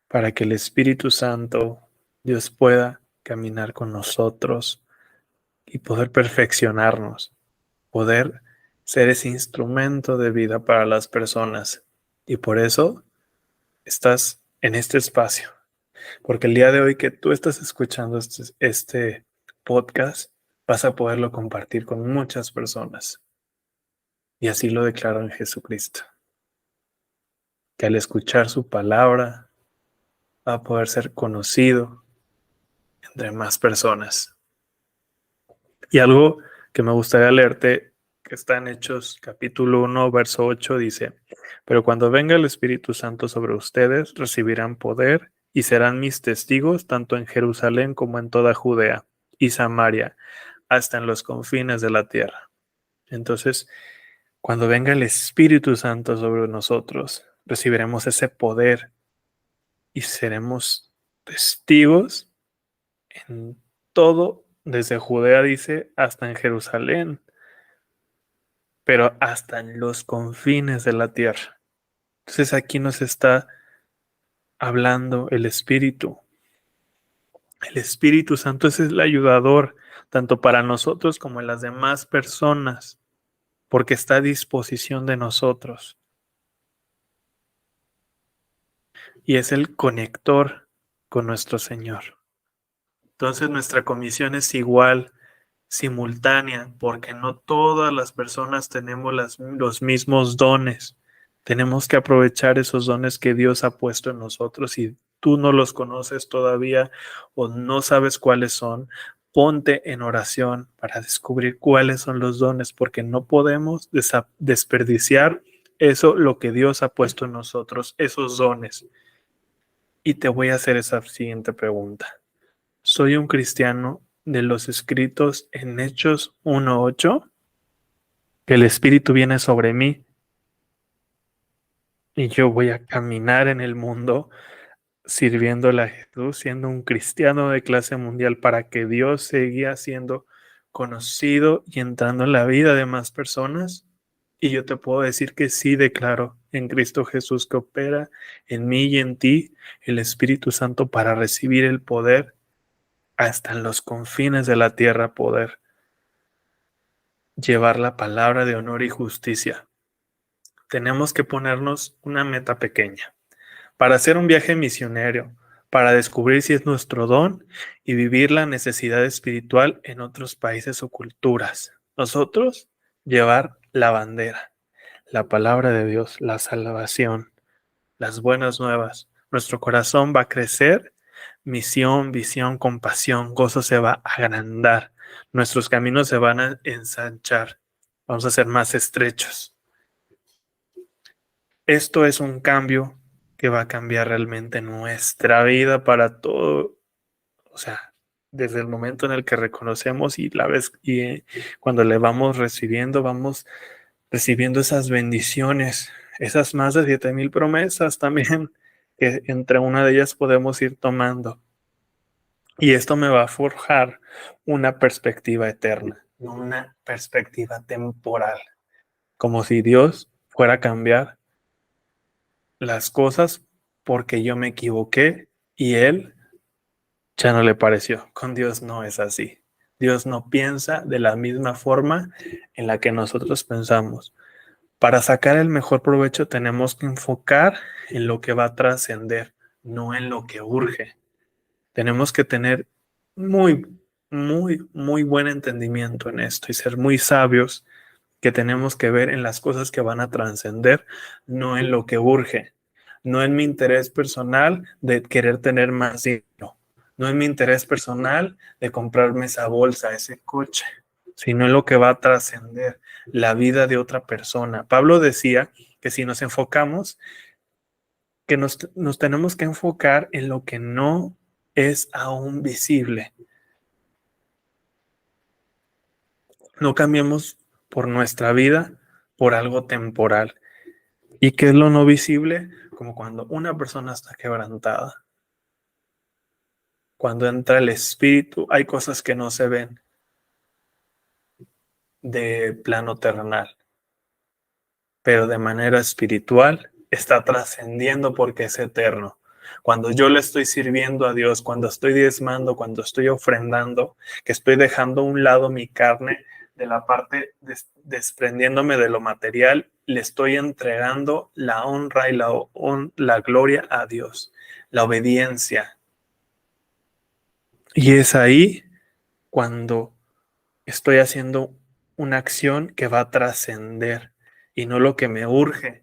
para que el Espíritu Santo, Dios, pueda caminar con nosotros y poder perfeccionarnos, poder ser ese instrumento de vida para las personas. Y por eso estás en este espacio, porque el día de hoy que tú estás escuchando este podcast, vas a poderlo compartir con muchas personas. Y así lo declaro en Jesucristo, que al escuchar su palabra va a poder ser conocido entre más personas. Y algo que me gustaría leerte, que está en Hechos capítulo 1, verso 8, dice: pero cuando venga el Espíritu Santo sobre ustedes, recibirán poder y serán mis testigos tanto en Jerusalén como en toda Judea y Samaria, hasta en los confines de la tierra. Entonces, cuando venga el Espíritu Santo sobre nosotros, recibiremos ese poder y seremos testigos en todo, desde Judea, dice, hasta en Jerusalén, pero hasta en los confines de la tierra. Entonces aquí nos está hablando el Espíritu. El Espíritu Santo es el ayudador, tanto para nosotros como en las demás personas, porque está a disposición de nosotros. Y es el conector con nuestro Señor. Entonces nuestra comisión es igual, simultánea, porque no todas las personas tenemos los mismos dones. Tenemos que aprovechar esos dones que Dios ha puesto en nosotros. Si tú no los conoces todavía o no sabes cuáles son, ponte en oración para descubrir cuáles son los dones, porque no podemos desperdiciar eso, lo que Dios ha puesto en nosotros, esos dones. Y te voy a hacer esa siguiente pregunta. ¿Soy un cristiano de los escritos en Hechos 1:8? Que el Espíritu viene sobre mí y yo voy a caminar en el mundo sirviéndole a Jesús, siendo un cristiano de clase mundial para que Dios siga siendo conocido y entrando en la vida de más personas. Y yo te puedo decir que sí, declaro en Cristo Jesús que opera en mí y en ti el Espíritu Santo para recibir el poder hasta en los confines de la tierra, poder llevar la palabra de honor y justicia. Tenemos que ponernos una meta pequeña para hacer un viaje misionero, para descubrir si es nuestro don y vivir la necesidad espiritual en otros países o culturas. Nosotros llevar la bandera, la palabra de Dios, la salvación, las buenas nuevas. Nuestro corazón va a crecer, misión, visión, compasión, gozo se va a agrandar, nuestros caminos se van a ensanchar, vamos a ser más estrechos. Esto es un cambio que va a cambiar realmente nuestra vida para todo, o sea, desde el momento en el que reconocemos y la vez y cuando le vamos recibiendo esas bendiciones, esas más de 7,000 promesas también, que entre una de ellas podemos ir tomando. Y esto me va a forjar una perspectiva eterna, no una perspectiva temporal, como si Dios fuera a cambiar las cosas porque yo me equivoqué y Él ya no le pareció. Con Dios no es así. Dios no piensa de la misma forma en la que nosotros pensamos. Para sacar el mejor provecho tenemos que enfocar en lo que va a trascender, no en lo que urge. Tenemos que tener muy, muy buen entendimiento en esto y ser muy sabios, que tenemos que ver en las cosas que van a trascender, no en lo que urge, no en mi interés personal de querer tener más dinero, no en mi interés personal de comprarme esa bolsa, ese coche, sino en lo que va a trascender la vida de otra persona. Pablo decía que si nos enfocamos, que nos tenemos que enfocar en lo que no es aún visible. No cambiemos por nuestra vida por algo temporal. ¿Y qué es lo no visible? Como cuando una persona está quebrantada, Cuando entra el Espíritu, hay cosas que no se ven de plano terrenal, pero de manera espiritual está trascendiendo porque es eterno. Cuando yo le estoy sirviendo a Dios, cuando estoy diezmando, cuando estoy ofrendando, que estoy dejando a un lado mi carne de la parte, desprendiéndome de lo material, le estoy entregando la honra y la gloria a Dios, la obediencia. Y es ahí cuando estoy haciendo una acción que va a trascender y no lo que me urge.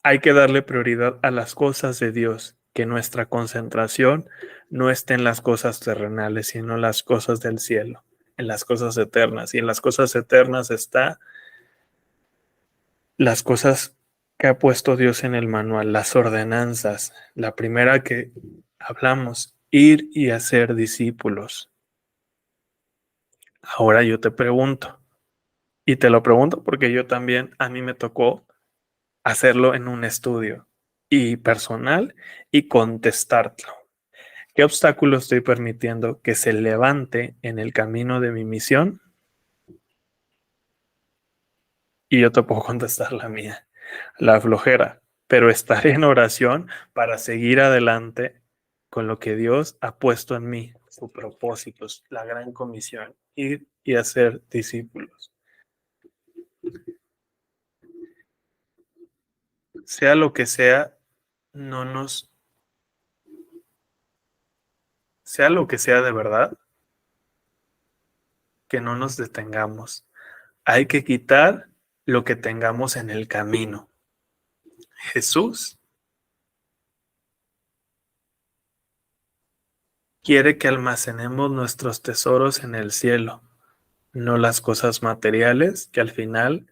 Hay que darle prioridad a las cosas de Dios, que nuestra concentración no esté en las cosas terrenales, sino en las cosas del cielo, en las cosas eternas. Y en las cosas eternas está las cosas que ha puesto Dios en el manual, las ordenanzas. La primera que hablamos, ir y hacer discípulos. Ahora yo te pregunto, y te lo pregunto porque yo también, a mí me tocó hacerlo en un estudio y personal y contestártelo. ¿Qué obstáculo estoy permitiendo que se levante en el camino de mi misión? Y yo te puedo contestar la mía, la flojera, pero estaré en oración para seguir adelante con lo que Dios ha puesto en mí, sus propósitos, la gran comisión, ir y hacer discípulos. Sea lo que sea, no nos, sea lo que sea de verdad, que no nos detengamos. Hay que quitar lo que tengamos en el camino. Jesús quiere que almacenemos nuestros tesoros en el cielo, no las cosas materiales que al final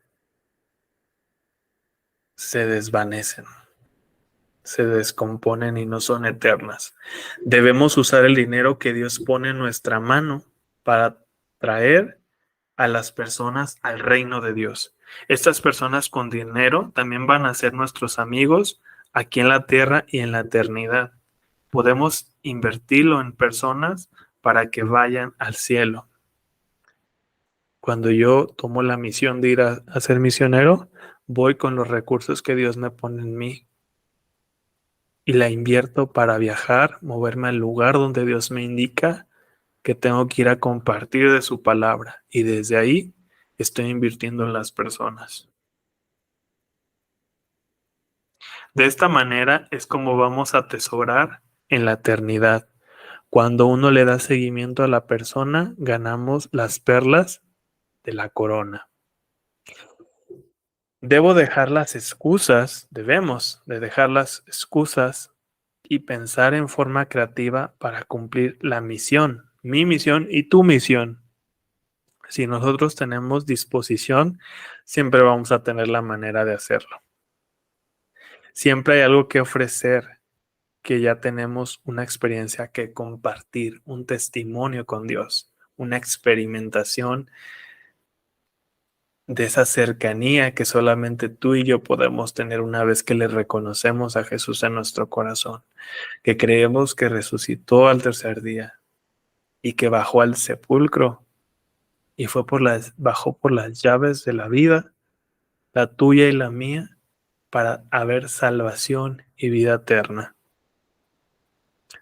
se desvanecen, se descomponen y no son eternas. Debemos usar el dinero que Dios pone en nuestra mano para traer a las personas al reino de Dios. Estas personas con dinero también van a ser nuestros amigos aquí en la tierra y en la eternidad. Podemos invertirlo en personas para que vayan al cielo. Cuando yo tomo la misión de ir a ser misionero, voy con los recursos que Dios me pone en mí y la invierto para viajar, moverme al lugar donde Dios me indica que tengo que ir a compartir de su palabra. Y desde ahí estoy invirtiendo en las personas. De esta manera es como vamos a atesorar en la eternidad. Cuando uno le da seguimiento a la persona, ganamos las perlas de la corona. Debemos de dejar las excusas y pensar en forma creativa para cumplir la misión, mi misión y tu misión. Si nosotros tenemos disposición, siempre vamos a tener la manera de hacerlo. Siempre hay algo que ofrecer, que ya tenemos una experiencia que compartir, un testimonio con Dios, una experimentación de esa cercanía que solamente tú y yo podemos tener una vez que le reconocemos a Jesús en nuestro corazón, que creemos que resucitó al tercer día y que bajó al sepulcro y bajó por las llaves de la vida, la tuya y la mía, para haber salvación y vida eterna.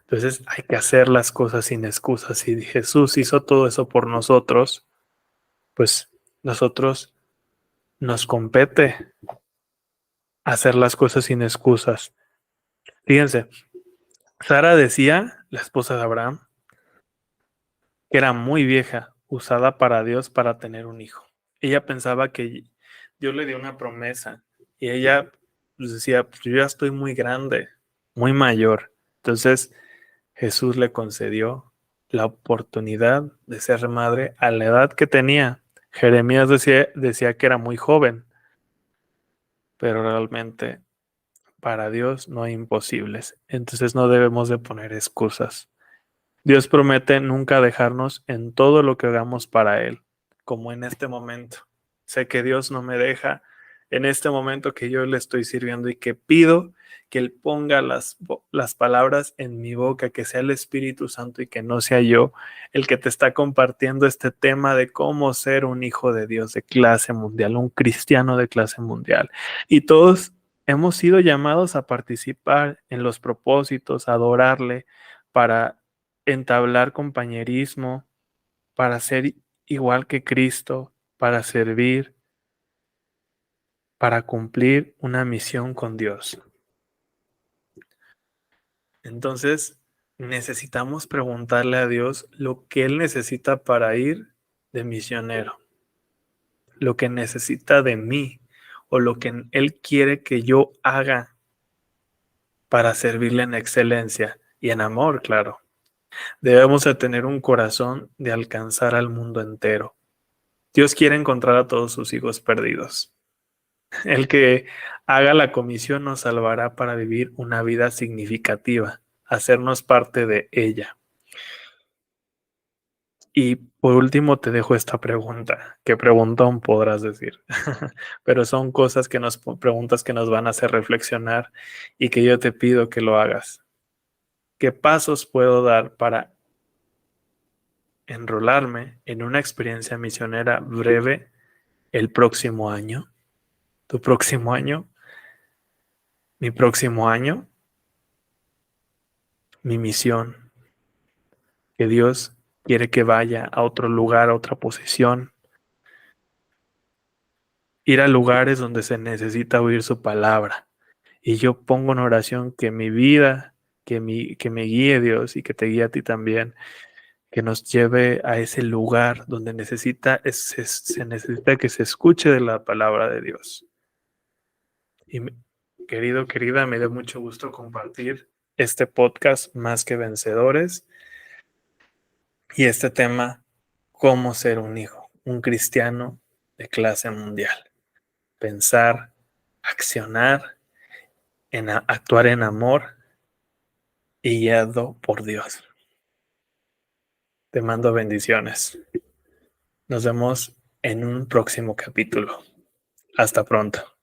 Entonces hay que hacer las cosas sin excusas. Si Jesús hizo todo eso por nosotros, pues nosotros nos compete hacer las cosas sin excusas. Fíjense, Sara decía, la esposa de Abraham, que era muy vieja, usada para Dios para tener un hijo. Ella pensaba que Dios le dio una promesa y ella pues, decía, pues yo ya estoy muy grande, muy mayor. Entonces Jesús le concedió la oportunidad de ser madre a la edad que tenía. Jeremías decía que era muy joven, pero realmente para Dios no hay imposibles. Entonces no debemos de poner excusas. Dios promete nunca dejarnos en todo lo que hagamos para Él, como en este momento. Sé que Dios no me deja en este momento que yo le estoy sirviendo y que pido que Él ponga las palabras en mi boca, que sea el Espíritu Santo y que no sea yo el que te está compartiendo este tema de cómo ser un hijo de Dios de clase mundial, un cristiano de clase mundial. Y todos hemos sido llamados a participar en los propósitos, a adorarle, para entablar compañerismo, para ser igual que Cristo, para servir, para cumplir una misión con Dios. Entonces, necesitamos preguntarle a Dios lo que Él necesita para ir de misionero, lo que necesita de mí o lo que Él quiere que yo haga para servirle en excelencia y en amor, claro. Debemos de tener un corazón de alcanzar al mundo entero. Dios quiere encontrar a todos sus hijos perdidos. El que haga la comisión nos salvará para vivir una vida significativa, hacernos parte de ella. Y por último te dejo esta pregunta, que preguntón podrás decir, pero son cosas preguntas que nos van a hacer reflexionar y que yo te pido que lo hagas. ¿Qué pasos puedo dar para enrolarme en una experiencia misionera breve el próximo año? ¿Tu próximo año? ¿Mi próximo año? ¿Mi misión? Que Dios quiere que vaya a otro lugar, a otra posición, ir a lugares donde se necesita oír su palabra. Y yo pongo en oración que mi vida, que me guíe Dios y que te guíe a ti también, que nos lleve a ese lugar donde se necesita que se escuche de la palabra de Dios. Y querido, querida, me dio mucho gusto compartir este podcast Más que Vencedores y este tema, cómo ser un hijo, un cristiano de clase mundial. Pensar, accionar, actuar en amor y guiado por Dios. Te mando bendiciones. Nos vemos en un próximo capítulo. Hasta pronto.